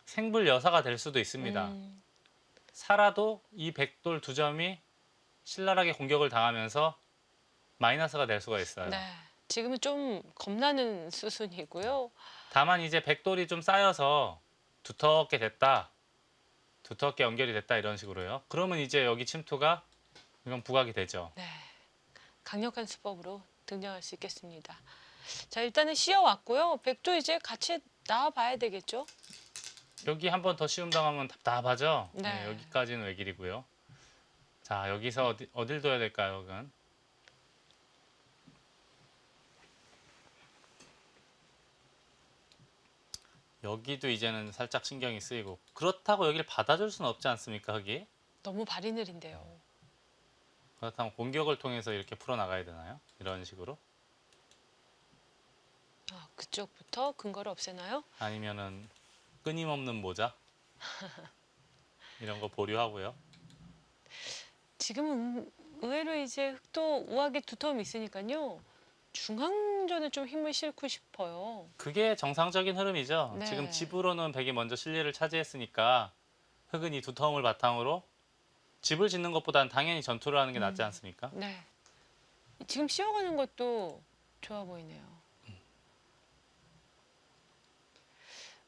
생불 여사가 될 수도 있습니다. 살아도 이 백돌 두 점이 신랄하게 공격을 당하면서 마이너스가 될 수가 있어요. 네. 지금은 좀 겁나는 수순이고요. 다만 이제 백돌이 좀 쌓여서 두텁게 됐다. 두텁게 연결이 됐다 이런 식으로요. 그러면 이제 여기 침투가 이건 부각이 되죠. 네. 강력한 수법으로 등장할 수 있겠습니다. 자, 일단은 씌워왔고요. 백도 이제 같이 나와봐야 되겠죠? 여기 한 번 더 시움 당하면 답답하죠. 네. 여기까지는 외길이고요. 자, 여기서 어딜 둬야 될까요, 그건? 여기도 이제는 살짝 신경이 쓰이고 그렇다고 여기를 받아줄 수는 없지 않습니까, 흙이? 너무 발이 느린데요. 그렇다면 공격을 통해서 이렇게 풀어나가야 되나요? 이런 식으로? 아, 그쪽부터 근거를 없애나요? 아니면은 끊임없는 모자? 이런 거 보류하고요. 지금은 의외로 이제 흙도 우하게 두터움이 있으니까요. 중앙전에 좀 힘을 싣고 싶어요. 그게 정상적인 흐름이죠. 네. 지금 집으로는 백이 먼저 실리를 차지했으니까 흙은 이 두터움을 바탕으로 집을 짓는 것보다는 당연히 전투를 하는 게 낫지 않습니까? 네. 지금 씌워가는 것도 좋아 보이네요.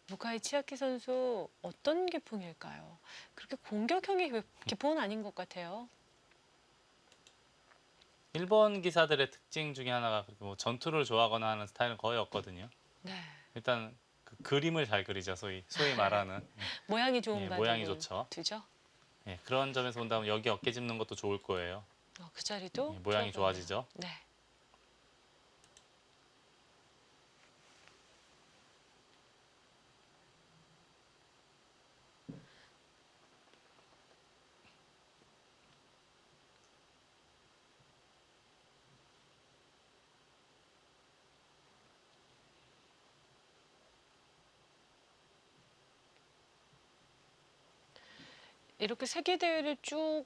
무카이 치아키 선수 어떤 기풍일까요? 그렇게 공격형의 기풍은 아닌 것 같아요. 일본 기사들의 특징 중에 하나가 그렇게 뭐 전투를 좋아하거나 하는 스타일은 거의 없거든요. 네. 일단 그 그림을 잘 그리죠. 소위 말하는 모양이 좋은 예, 바둑을 모양이 좋죠. 두죠. 예, 그런 점에서 본다면 여기 어깨 짚는 것도 좋을 거예요. 그 자리도 예, 모양이 좋아 보이네요. 좋아지죠. 네. 이렇게 세계 대회를 쭉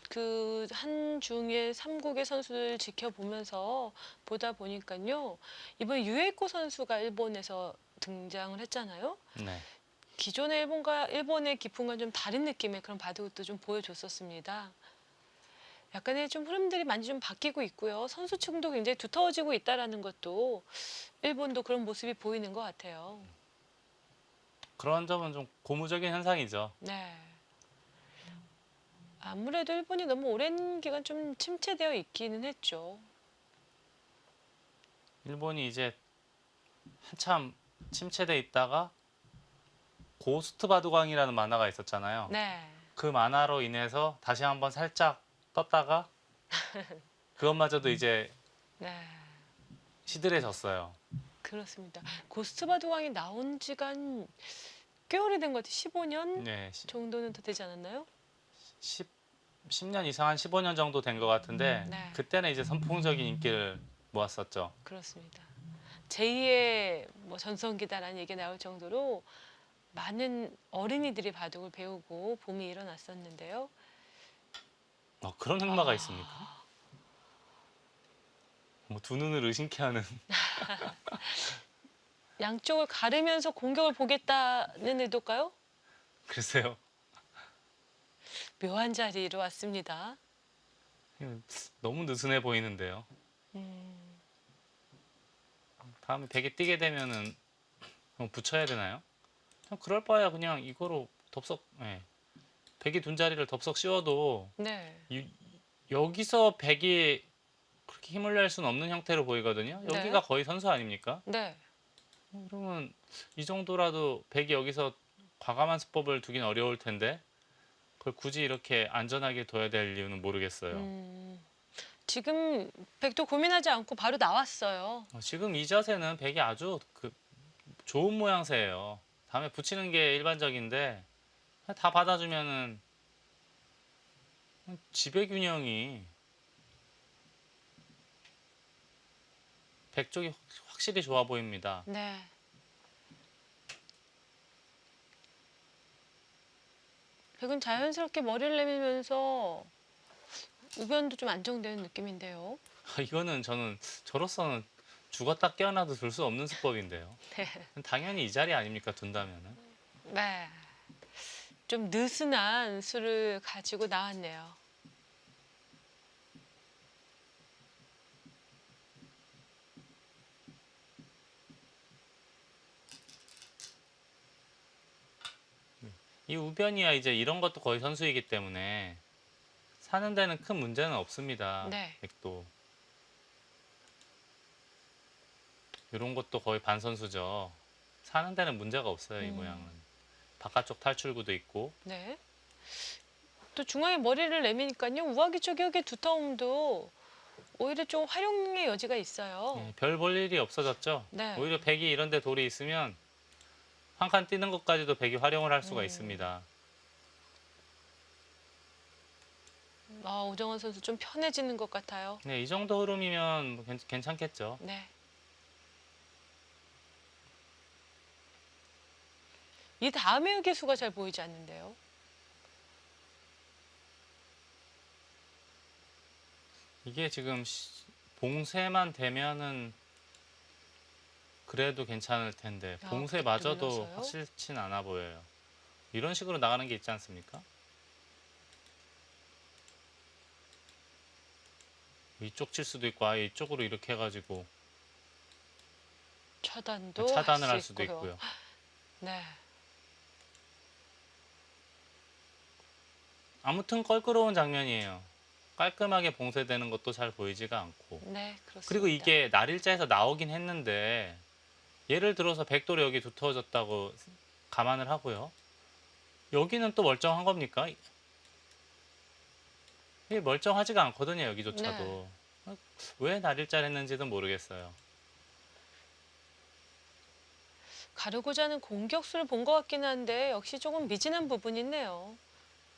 그 한중의 3국의 선수들 지켜보면서 보다 보니까요. 이번 유에이코 선수가 일본에서 등장을 했잖아요. 네. 기존의 일본의 기풍과 좀 다른 느낌의 그런 바둑도 좀 보여줬었습니다. 약간의 좀 흐름들이 많이 좀 바뀌고 있고요. 선수층도 굉장히 두터워지고 있다라는 것도 일본도 그런 모습이 보이는 것 같아요. 그런 점은 좀 고무적인 현상이죠. 네. 아무래도 일본이 너무 오랜 기간 좀 침체되어 있기는 했죠. 일본이 이제 한참 침체돼 있다가 고스트 바둑왕이라는 만화가 있었잖아요. 네. 그 만화로 인해서 다시 한번 살짝 떴다가 그것마저도 이제 네. 시들해졌어요. 그렇습니다. 고스트 바둑왕이 나온 지가 꽤 오래된 것 같아요. 15년 네, 정도는 더 되지 않았나요? 10년 이상 한 15년 정도 된 것 같은데 네. 그때는 이제 선풍적인 인기를 모았었죠. 그렇습니다. 제2의 뭐 전성기다라는 얘기가 나올 정도로 많은 어린이들이 바둑을 배우고 봄이 일어났었는데요. 그런 흑마가 있습니까? 뭐 두 눈을 의심케 하는 양쪽을 가르면서 공격을 보겠다는 의도일까요? 글쎄요. 묘한 자리로 왔습니다. 너무 느슨해 보이는데요. 음, 다음에 백이 뛰게 되면은 붙여야 되나요? 그럴 바에야 그냥 이거로 덥석, 예. 백이 둔 자리를 덥석 씌워도 네. 여기서 백이 그렇게 힘을 낼 수는 없는 형태로 보이거든요. 네. 여기가 거의 선수 아닙니까? 네. 그러면 이 정도라도 백이 여기서 과감한 수법을 두긴 어려울 텐데 그걸 굳이 이렇게 안전하게 둬야 될 이유는 모르겠어요. 지금 백도 고민하지 않고 바로 나왔어요. 지금 이 자세는 백이 아주 좋은 모양새예요. 다음에 붙이는 게 일반적인데 다 받아주면은 지배 균형이 백 쪽이 확실히 좋아 보입니다. 네. 백은 자연스럽게 머리를 내밀면서 우변도 좀 안정되는 느낌인데요. 이거는 저는 저로서는 죽었다 깨어나도 둘 수 없는 수법인데요. 네. 당연히 이 자리 아닙니까 둔다면은. 네. 좀 느슨한 수를 가지고 나왔네요. 이 우변이야 이제 이런 것도 거의 선수이기 때문에 사는 데는 큰 문제는 없습니다. 네. 백도. 이런 것도 거의 반선수죠. 사는 데는 문제가 없어요, 이 모양은. 바깥쪽 탈출구도 있고. 네. 또 중앙에 머리를 내미니까요. 우아기 쪽의 두터움도 오히려 좀 활용의 여지가 있어요. 예, 별 볼 일이 없어졌죠. 네. 오히려 백이 이런 데 돌이 있으면 한 칸 뛰는 것까지도 백이 활용을 할 수가 있습니다. 오정원 선수 좀 편해지는 것 같아요. 네, 이 정도 흐름이면 뭐 괜찮겠죠. 네. 이 다음의 기수가 잘 보이지 않는데요. 이게 지금 봉쇄만 되면은 그래도 괜찮을 텐데 봉쇄마저도 눌러서요? 확실치는 않아 보여요. 이런 식으로 나가는 게 있지 않습니까? 이쪽 칠 수도 있고 아예 이쪽으로 이렇게 해가지고 차단도 차단을 할 할 수 수도 있고요. 네. 아무튼 껄끄러운 장면이에요. 깔끔하게 봉쇄되는 것도 잘 보이지가 않고. 네, 그렇습니다. 그리고 이게 날일자에서 나오긴 했는데 예를 들어서 백돌이 여기 두터워졌다고 감안을 하고요. 여기는 또 멀쩡한 겁니까? 이게 멀쩡하지가 않거든요, 여기조차도. 왜 날일자를 했는지는 모르겠어요. 가르고자 하는 공격수를 본 것 같긴 한데 역시 조금 미진한 부분이 있네요.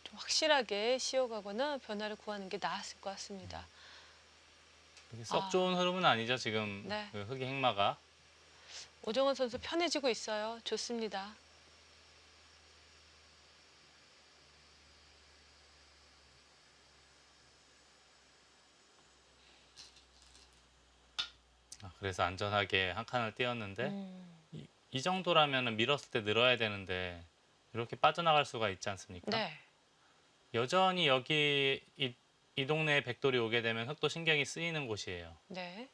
좀 확실하게 씌워가거나 변화를 구하는 게 나았을 것 같습니다. 썩 좋은 흐름은 아니죠, 지금 네. 그 흑의 행마가. 오정원 선수 편해지고 있어요. 좋습니다. 그래서 안전하게 한 칸을 띄었는데 이 정도라면 밀었을 때 늘어야 되는데 이렇게 빠져나갈 수가 있지 않습니까? 네. 여전히 여기 이 동네에 백돌이 오게 되면 흑도 신경이 쓰이는 곳이에요. 네.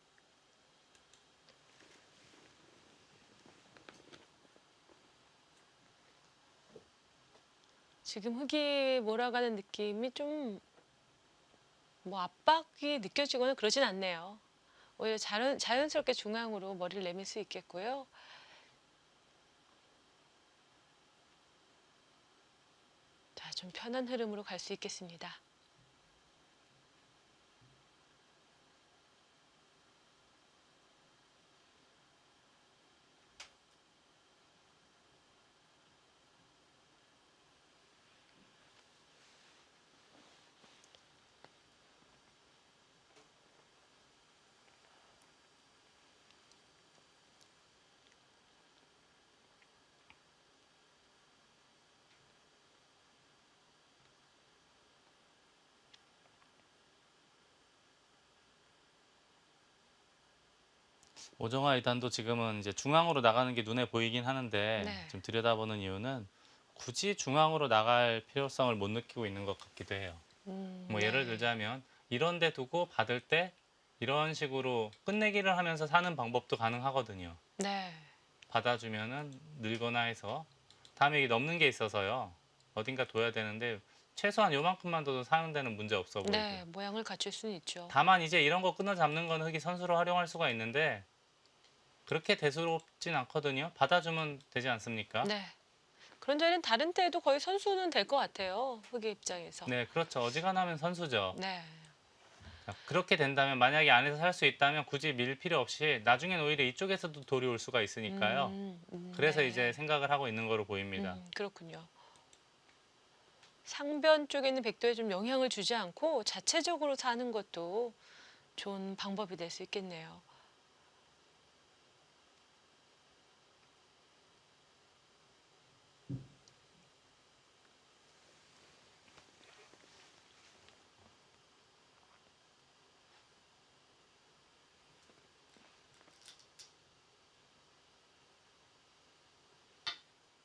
지금 흑이 몰아가는 느낌이 좀 뭐 압박이 느껴지거나 그러진 않네요. 오히려 자연스럽게 중앙으로 머리를 내밀 수 있겠고요. 자, 좀 편한 흐름으로 갈 수 있겠습니다. 오정화 이단도 지금은 이제 중앙으로 나가는 게 눈에 보이긴 하는데 네. 좀 들여다보는 이유는 굳이 중앙으로 나갈 필요성을 못 느끼고 있는 것 같기도 해요. 뭐 예를 네. 들자면 이런 데 두고 받을 때 이런 식으로 끝내기를 하면서 사는 방법도 가능하거든요. 네. 받아주면은 늘거나 해서 다음에 이게 넘는 게 있어서요. 어딘가 둬야 되는데 최소한 요만큼만 둬도 사는 데는 문제 없어 보이고요. 네. 모양을 갖출 수는 있죠. 다만 이제 이런 거 끊어 잡는 거는 흙이 선수로 활용할 수가 있는데 그렇게 대수롭진 않거든요. 받아주면 되지 않습니까? 네. 그런 자리는 다른 때에도 거의 선수는 될 것 같아요. 흑의 입장에서. 네, 그렇죠. 어지간하면 선수죠. 네. 자, 그렇게 된다면 만약에 안에서 살 수 있다면 굳이 밀 필요 없이 나중엔 오히려 이쪽에서도 돌이 올 수가 있으니까요. 그래서 네. 이제 생각을 하고 있는 거로 보입니다. 그렇군요. 상변 쪽에 있는 백도에 좀 영향을 주지 않고 자체적으로 사는 것도 좋은 방법이 될 수 있겠네요.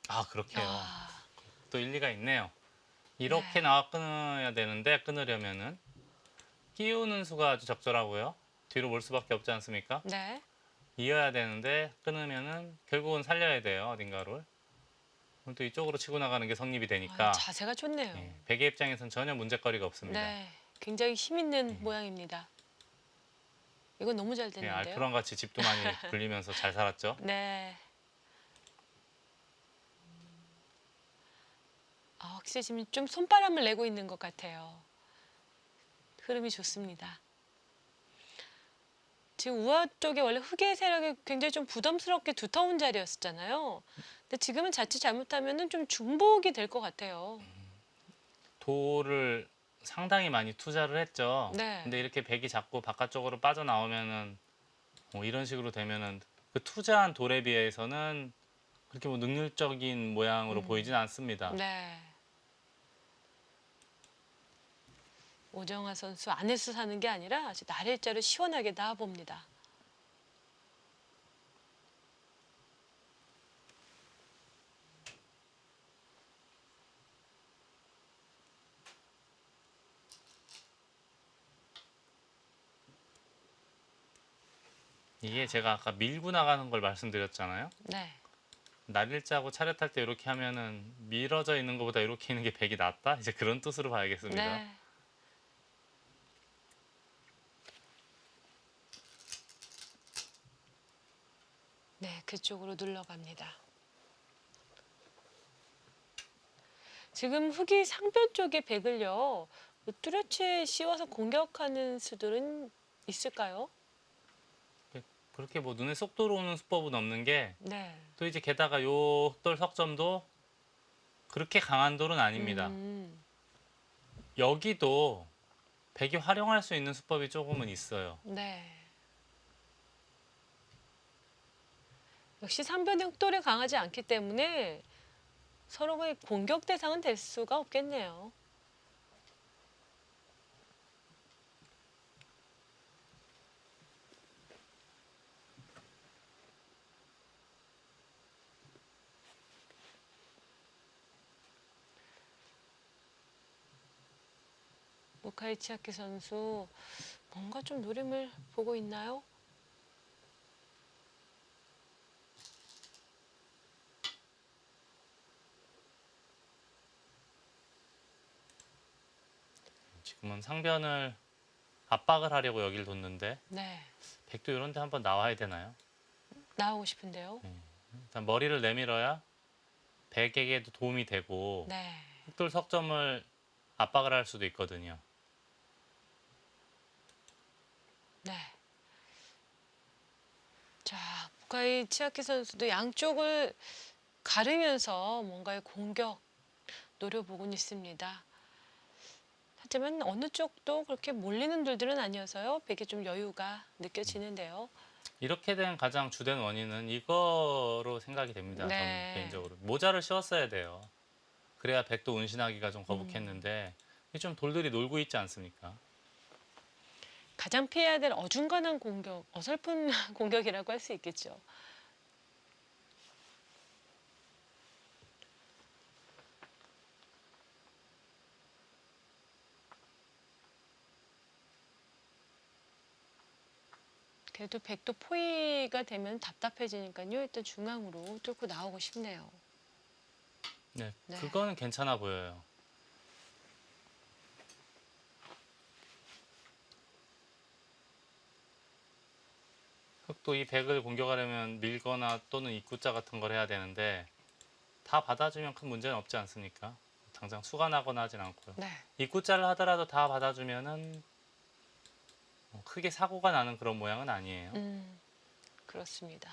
아, 그렇게요. 아, 또 일리가 있네요. 네. 이렇게 나와 끊어야 되는데 끊으려면은 끼우는 수가 아주 적절하고요. 뒤로 몰 수밖에 없지 않습니까? 네. 이어야 되는데 끊으면은 결국은 살려야 돼요. 어딘가를. 그럼 또 이쪽으로 치고 나가는 게 성립이 아, 되니까 자세가 좋네요. 예, 베개 입장에선 전혀 문제거리가 없습니다. 네. 굉장히 힘 있는 모양입니다. 이건 너무 잘 예, 됐는데요. 알토란 같이 집도 많이 불리면서 잘 살았죠. 네. 아, 확실히 지금 좀 손바람을 내고 있는 것 같아요. 흐름이 좋습니다. 지금 우하 쪽에 원래 흑의 세력이 굉장히 좀 부담스럽게 두터운 자리였었잖아요. 근데 지금은 자칫 잘못하면 좀 중복이 될 것 같아요. 돌을 상당히 많이 투자를 했죠. 네. 근데 이렇게 백이 자꾸 바깥쪽으로 빠져나오면은 이런 식으로 되면은 그 투자한 돌에 비해서는 그렇게 뭐 능률적인 모양으로 보이진 않습니다. 네. 오정화 선수 안에서 사는 게 아니라 아주 날일자로 시원하게 나와봅니다. 이게 제가 아까 밀고 나가는 걸 말씀드렸잖아요. 네. 날일자고 차렷할 때 이렇게 하면은 밀어져 있는 것보다 이렇게 있는 게 백이 낫다? 이제 그런 뜻으로 봐야겠습니다. 네. 네, 그쪽으로 눌러갑니다. 지금 흑이 상변 쪽에 백을요, 뚜렷이 씌워서 공격하는 수들은 있을까요? 그렇게 뭐 눈에 쏙 들어오는 수법은 없는 게 네. 또 이제 게다가 요 흑돌 석점도 그렇게 강한 돌은 아닙니다. 여기도 백이 활용할 수 있는 수법이 조금은 있어요. 네. 역시 상변의 흑돌이 강하지 않기 때문에 서로의 공격 대상은 될 수가 없겠네요. 무카이 치아키 선수 뭔가 좀 노림을 보고 있나요? 지금은 상변을 압박을 하려고 여기를 뒀는데 네. 백도 이런 데 한번 나와야 되나요? 나오고 싶은데요. 일단 머리를 내밀어야 백에게도 도움이 되고 네. 흑돌 석점을 압박을 할 수도 있거든요. 네. 자, 무카이 치아키 선수도 양쪽을 가르면서 뭔가의 공격 노려보곤 있습니다. 하지만 어느 쪽도 그렇게 몰리는 돌들은 아니어서요. 백에 좀 여유가 느껴지는데요. 이렇게 된 가장 주된 원인은 이거로 생각이 됩니다. 네. 저는 개인적으로. 모자를 씌웠어야 돼요. 그래야 백도 운신하기가 좀 거북했는데 이게 좀 돌들이 놀고 있지 않습니까? 가장 피해야 될 어중간한 공격, 어설픈 공격이라고 할 수 있겠죠. 그래도 백도 포위가 되면 답답해지니까요. 일단 중앙으로 뚫고 나오고 싶네요. 네, 네. 그거는 괜찮아 보여요. 흑도 이 백을 공격하려면 밀거나 또는 입구자 같은 걸 해야 되는데 다 받아주면 큰 문제는 없지 않습니까? 당장 수가 나거나 하진 않고요. 네. 입구자를 하더라도 다 받아주면은 크게 사고가 나는 그런 모양은 아니에요. 그렇습니다.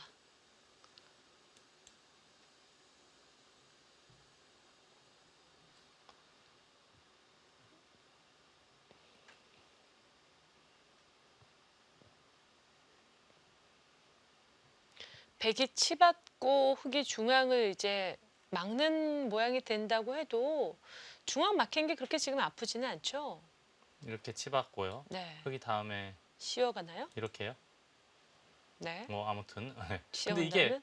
백이 치받고 흑이 중앙을 이제 막는 모양이 된다고 해도 중앙 막힌 게 그렇게 지금 아프지는 않죠? 이렇게 치받고요. 네. 흑이 다음에 쉬어가나요? 이렇게요. 네. 뭐 아무튼 네. 근데 쉬어간 이게 다음은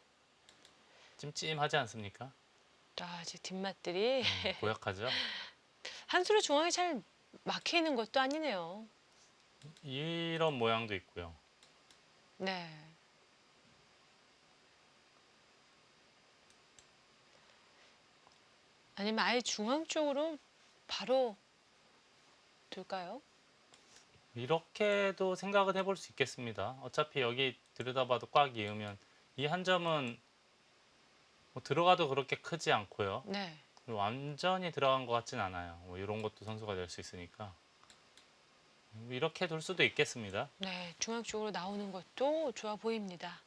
찜찜하지 않습니까? 이제 뒷맛들이 고약하죠. 한 수로 중앙에 잘 막혀 있는 것도 아니네요. 이런 모양도 있고요. 네. 아니면 아예 중앙 쪽으로 바로 둘까요? 이렇게도 생각은 해볼 수 있겠습니다. 어차피 여기 들여다봐도 꽉 이으면 이 한 점은 뭐 들어가도 그렇게 크지 않고요. 네. 그리고 완전히 들어간 것 같진 않아요. 뭐 이런 것도 선수가 될 수 있으니까 이렇게 둘 수도 있겠습니다. 네. 중앙 쪽으로 나오는 것도 좋아 보입니다.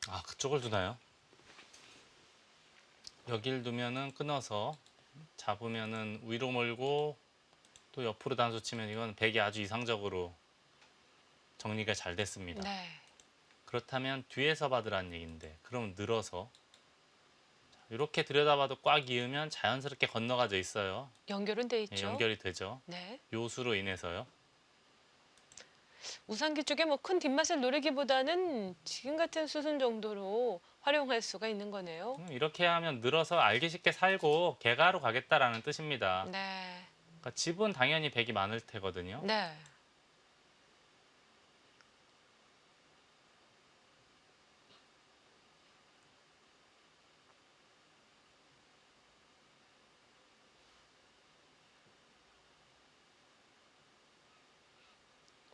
아, 그쪽을 두나요? 여길 두면은 끊어서 잡으면은 위로 몰고 또 옆으로 단수 치면 이건 백이 아주 이상적으로 정리가 잘 됐습니다. 네. 그렇다면 뒤에서 받으라는 얘기인데 그럼 늘어서 이렇게 들여다봐도 꽉 이으면 자연스럽게 건너가져 있어요. 연결은 돼 예, 있죠. 연결이 되죠. 네. 요수로 인해서요. 우상기 쪽에 뭐 큰 뒷맛을 노리기보다는 지금 같은 수순 정도로 활용할 수가 있는 거네요. 이렇게 하면 늘어서 알기 쉽게 살고 개가로 가겠다라는 뜻입니다. 네. 그러니까 집은 당연히 백이 많을 테거든요. 네.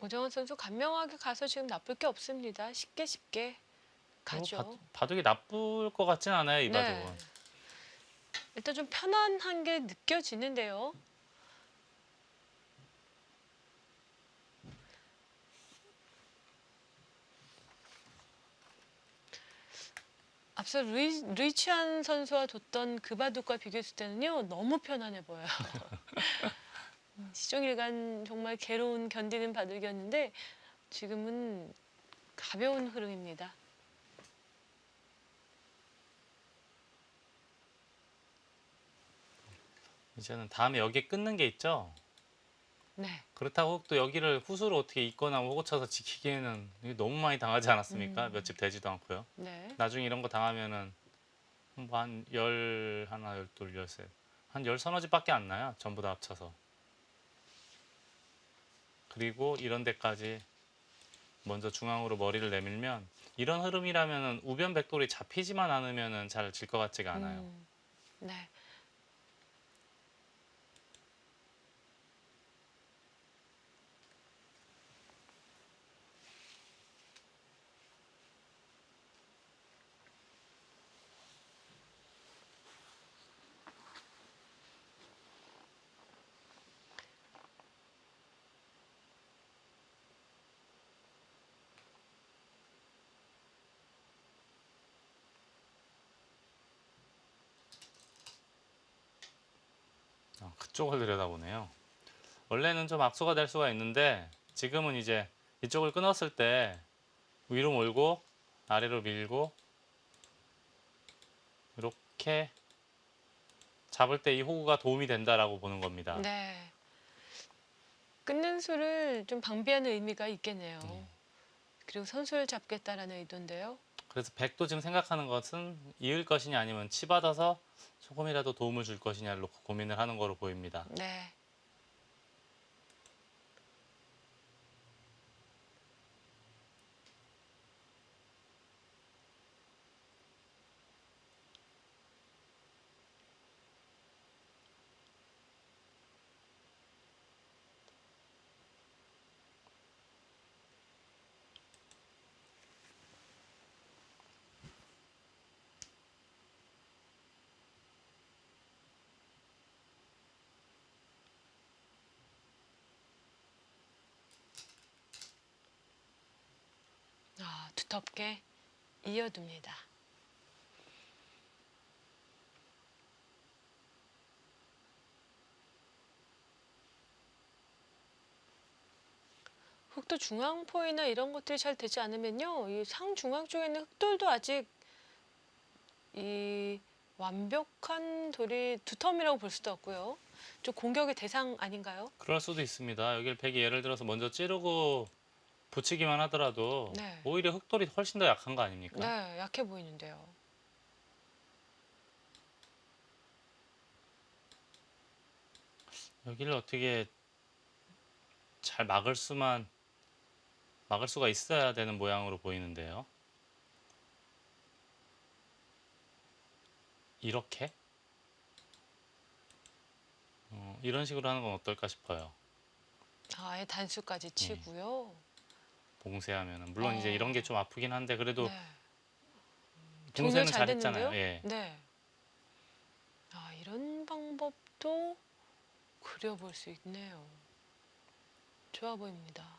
오정환 선수 간명하게 가서 지금 나쁠 게 없습니다. 쉽게 쉽게 가죠. 바둑이 나쁠 것 같진 않아요, 이 네. 바둑은. 일단 좀 편안한 게 느껴지는데요. 앞서 루이치안 선수와 뒀던 그 바둑과 비교했을 때는요, 너무 편안해 보여요. 시종일관 정말 괴로운 견디는 바둑이었는데 지금은 가벼운 흐름입니다. 이제는 다음에 여기에 끊는 게 있죠. 네. 그렇다고 또 여기를 후수로 어떻게 있거나 호고 쳐서 지키기에는 이게 너무 많이 당하지 않았습니까? 몇 집 되지도 않고요. 네. 나중에 이런 거 당하면은 뭐 한 열 하나, 열둘, 열셋, 한 열 서너 집밖에 안 나요. 전부 다 합쳐서. 그리고 이런 데까지 먼저 중앙으로 머리를 내밀면 이런 흐름이라면은 우변 백돌이 잡히지만 않으면은 잘 질 것 같지가 않아요. 네. 그쪽을 들여다보네요. 원래는 좀 압수가 될 수가 있는데 지금은 이제 이쪽을 끊었을 때 위로 몰고 아래로 밀고 이렇게 잡을 때 이 호구가 도움이 된다라고 보는 겁니다. 네. 끊는 수를 좀 방비하는 의미가 있겠네요. 그리고 선수를 잡겠다라는 의도인데요. 그래서 백도 지금 생각하는 것은 이을 것이냐 아니면 치받아서 조금이라도 도움을 줄 것이냐를 놓고 고민을 하는 거로 보입니다. 네. 두텁게 이어둡니다. 흙도 중앙포이나 이런 것들이 잘 되지 않으면요, 이 상중앙 쪽에 있는 흙돌도 아직 이 완벽한 돌이 두텀이라고 볼 수도 없고요. 좀 공격의 대상 아닌가요? 그럴 수도 있습니다. 여기를 백이 예를 들어서 먼저 찌르고 붙이기만 하더라도 네. 오히려 흑돌이 훨씬 더 약한 거 아닙니까? 네, 약해 보이는데요. 여기를 어떻게 잘 막을 수가 있어야 되는 모양으로 보이는데요. 이렇게? 이런 식으로 하는 건 어떨까 싶어요. 아예 단수까지 치고요. 봉쇄하면은 물론 이제 이런 게 어, 좀 아프긴 한데 그래도 네. 종료 봉쇄는 잘 잘했잖아요. 됐는데요? 예. 네. 이런 방법도 그려볼 수 있네요. 좋아 보입니다.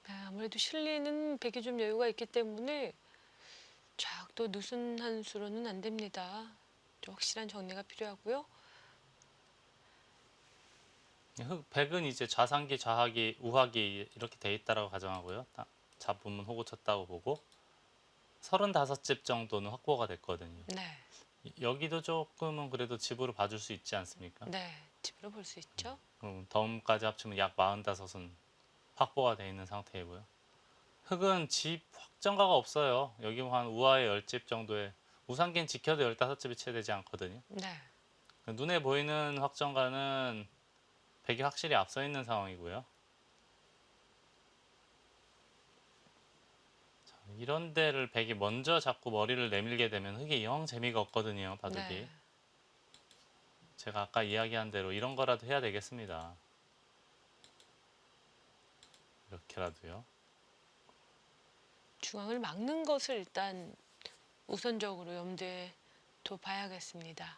네, 아무래도 실리는 백이 좀 여유가 있기 때문에 쫙 또 느슨한 수로는 안 됩니다. 좀 확실한 정리가 필요하고요. 백은 이제 좌상기, 좌하기, 우하기 이렇게 돼 있다라고 가정하고요. 잡으면 호구 쳤다고 보고 35집 정도는 확보가 됐거든요. 네, 여기도 조금은 그래도 집으로 봐줄 수 있지 않습니까? 네, 집으로 볼 수 있죠. 덤까지 합치면 약 45은 확보가 돼 있는 상태이고요. 흙은 집 확정가가 없어요. 여기 한 우하의 10집 정도에 우상기는 지켜도 15집이 채 되지 않거든요. 네, 눈에 보이는 확정가는 백이 확실히 앞서 있는 상황이고요. 자, 이런 데를 백이 먼저 자꾸 머리를 내밀게 되면 흙이 영 재미가 없거든요. 바둑이. 네. 제가 아까 이야기한 대로 이런 거라도 해야 되겠습니다. 이렇게라도요. 중앙을 막는 것을 일단 우선적으로 염두에 둬봐야겠습니다.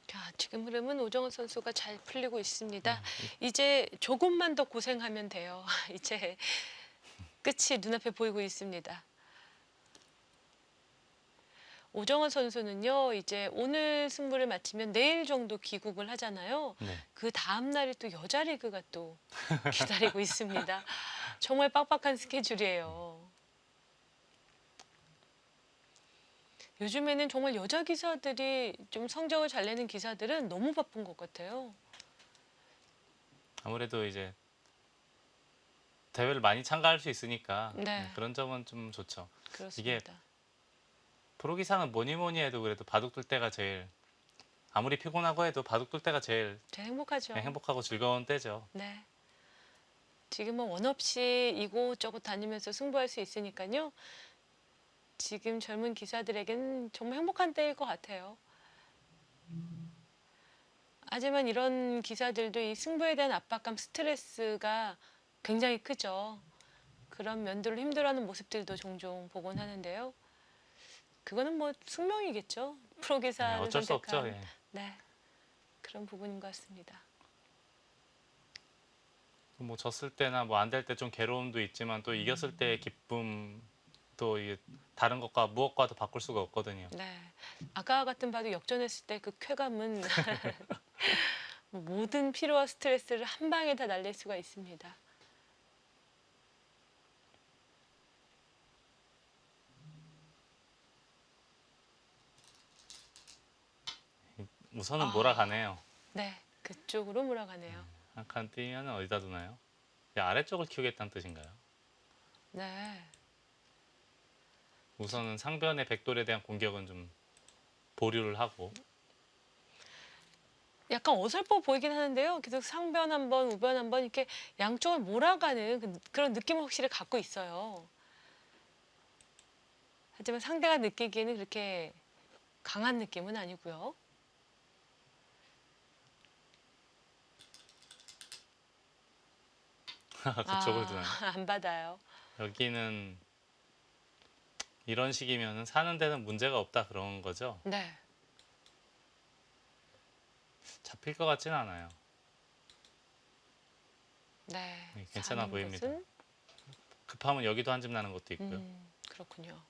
자, 지금 흐름은 오정훈 선수가 잘 풀리고 있습니다. 이제 조금만 더 고생하면 돼요. 이제 끝이 눈앞에 보이고 있습니다. 오정환 선수는요, 이제 오늘 승부를 마치면 내일 정도 귀국을 하잖아요. 네. 그 다음 날이 또 여자 리그가 또 기다리고 있습니다. 정말 빡빡한 스케줄이에요. 요즘에는 정말 여자 기사들이 좀 성적을 잘 내는 기사들은 너무 바쁜 것 같아요. 아무래도 이제 대회를 많이 참가할 수 있으니까 네. 그런 점은 좀 좋죠. 그렇습니다. 프로기상은 뭐니 뭐니 해도 그래도 바둑 둘 때가 제일 아무리 피곤하고 해도 바둑 둘 때가 제일 제일 행복하죠. 행복하고 즐거운 때죠. 네. 지금은 원 없이 이곳저곳 다니면서 승부할 수 있으니까요. 지금 젊은 기사들에겐 정말 행복한 때일 것 같아요. 하지만 이런 기사들도 이 승부에 대한 압박감, 스트레스가 굉장히 크죠. 그런 면들로 힘들어하는 모습들도 종종 보곤 하는데요. 그거는 뭐 숙명이겠죠. 프로 네, 기사를 어쩔 수 없죠. 선택한 예. 네, 그런 부분인 것 같습니다. 뭐 졌을 때나 뭐 안 될 때 좀 괴로움도 있지만 또 이겼을 때의 기쁨도 이게 다른 것과 무엇과도 바꿀 수가 없거든요. 네, 아까 같은 바도 역전했을 때 그 쾌감은 모든 피로와 스트레스를 한 방에 다 날릴 수가 있습니다. 우선은 아. 몰아가네요. 네, 그쪽으로 몰아가네요. 한 칸 뛰면 어디다 두나요? 아래쪽을 키우겠다는 뜻인가요? 네, 우선은 상변의 백돌에 대한 공격은 좀 보류를 하고. 약간 어설퍼 보이긴 하는데요. 계속 상변 한 번, 우변 한 번 이렇게 양쪽을 몰아가는 그런 느낌을 확실히 갖고 있어요. 하지만 상대가 느끼기에는 그렇게 강한 느낌은 아니고요. 그쪽을 두나요? 안 받아요. 여기는 이런 식이면 사는 데는 문제가 없다 그런 거죠? 네, 잡힐 것 같지는 않아요. 네. 네, 괜찮아 사는 보입니다. 곳은 급하면 여기도 한 집 나는 것도 있고요. 그렇군요.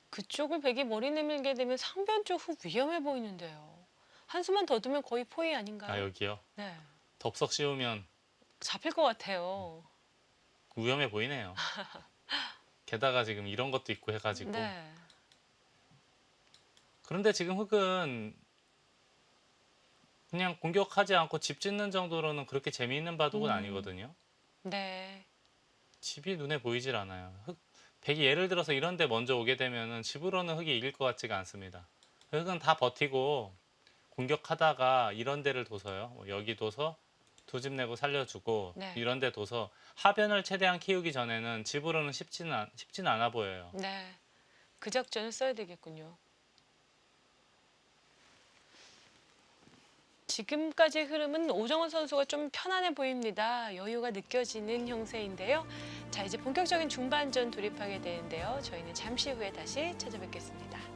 그쪽을 백이 머리 내밀게 되면 상변 쪽 훅 위험해 보이는데요. 한수만 더 두면 거의 포위 아닌가요? 아 여기요? 네, 덥석 씌우면 잡힐 것 같아요. 위험해 보이네요. 게다가 지금 이런 것도 있고 해가지고. 네, 그런데 지금 흙은 그냥 공격하지 않고 집 짓는 정도로는 그렇게 재미있는 바둑은 아니거든요. 네, 집이 눈에 보이질 않아요. 백이 예를 들어서 이런 데 먼저 오게 되면은 집으로는 흙이 이길 것 같지가 않습니다. 흙은 다 버티고 공격하다가 이런 데를 둬서요. 여기 둬서 두 집 내고 살려주고 네. 이런 데 둬서 하변을 최대한 키우기 전에는 집으로는 쉽지는 않아 보여요. 네. 그 작전을 써야 되겠군요. 지금까지 흐름은 오정원 선수가 좀 편안해 보입니다. 여유가 느껴지는 형세인데요. 자, 이제 본격적인 중반전 돌입하게 되는데요. 저희는 잠시 후에 다시 찾아뵙겠습니다.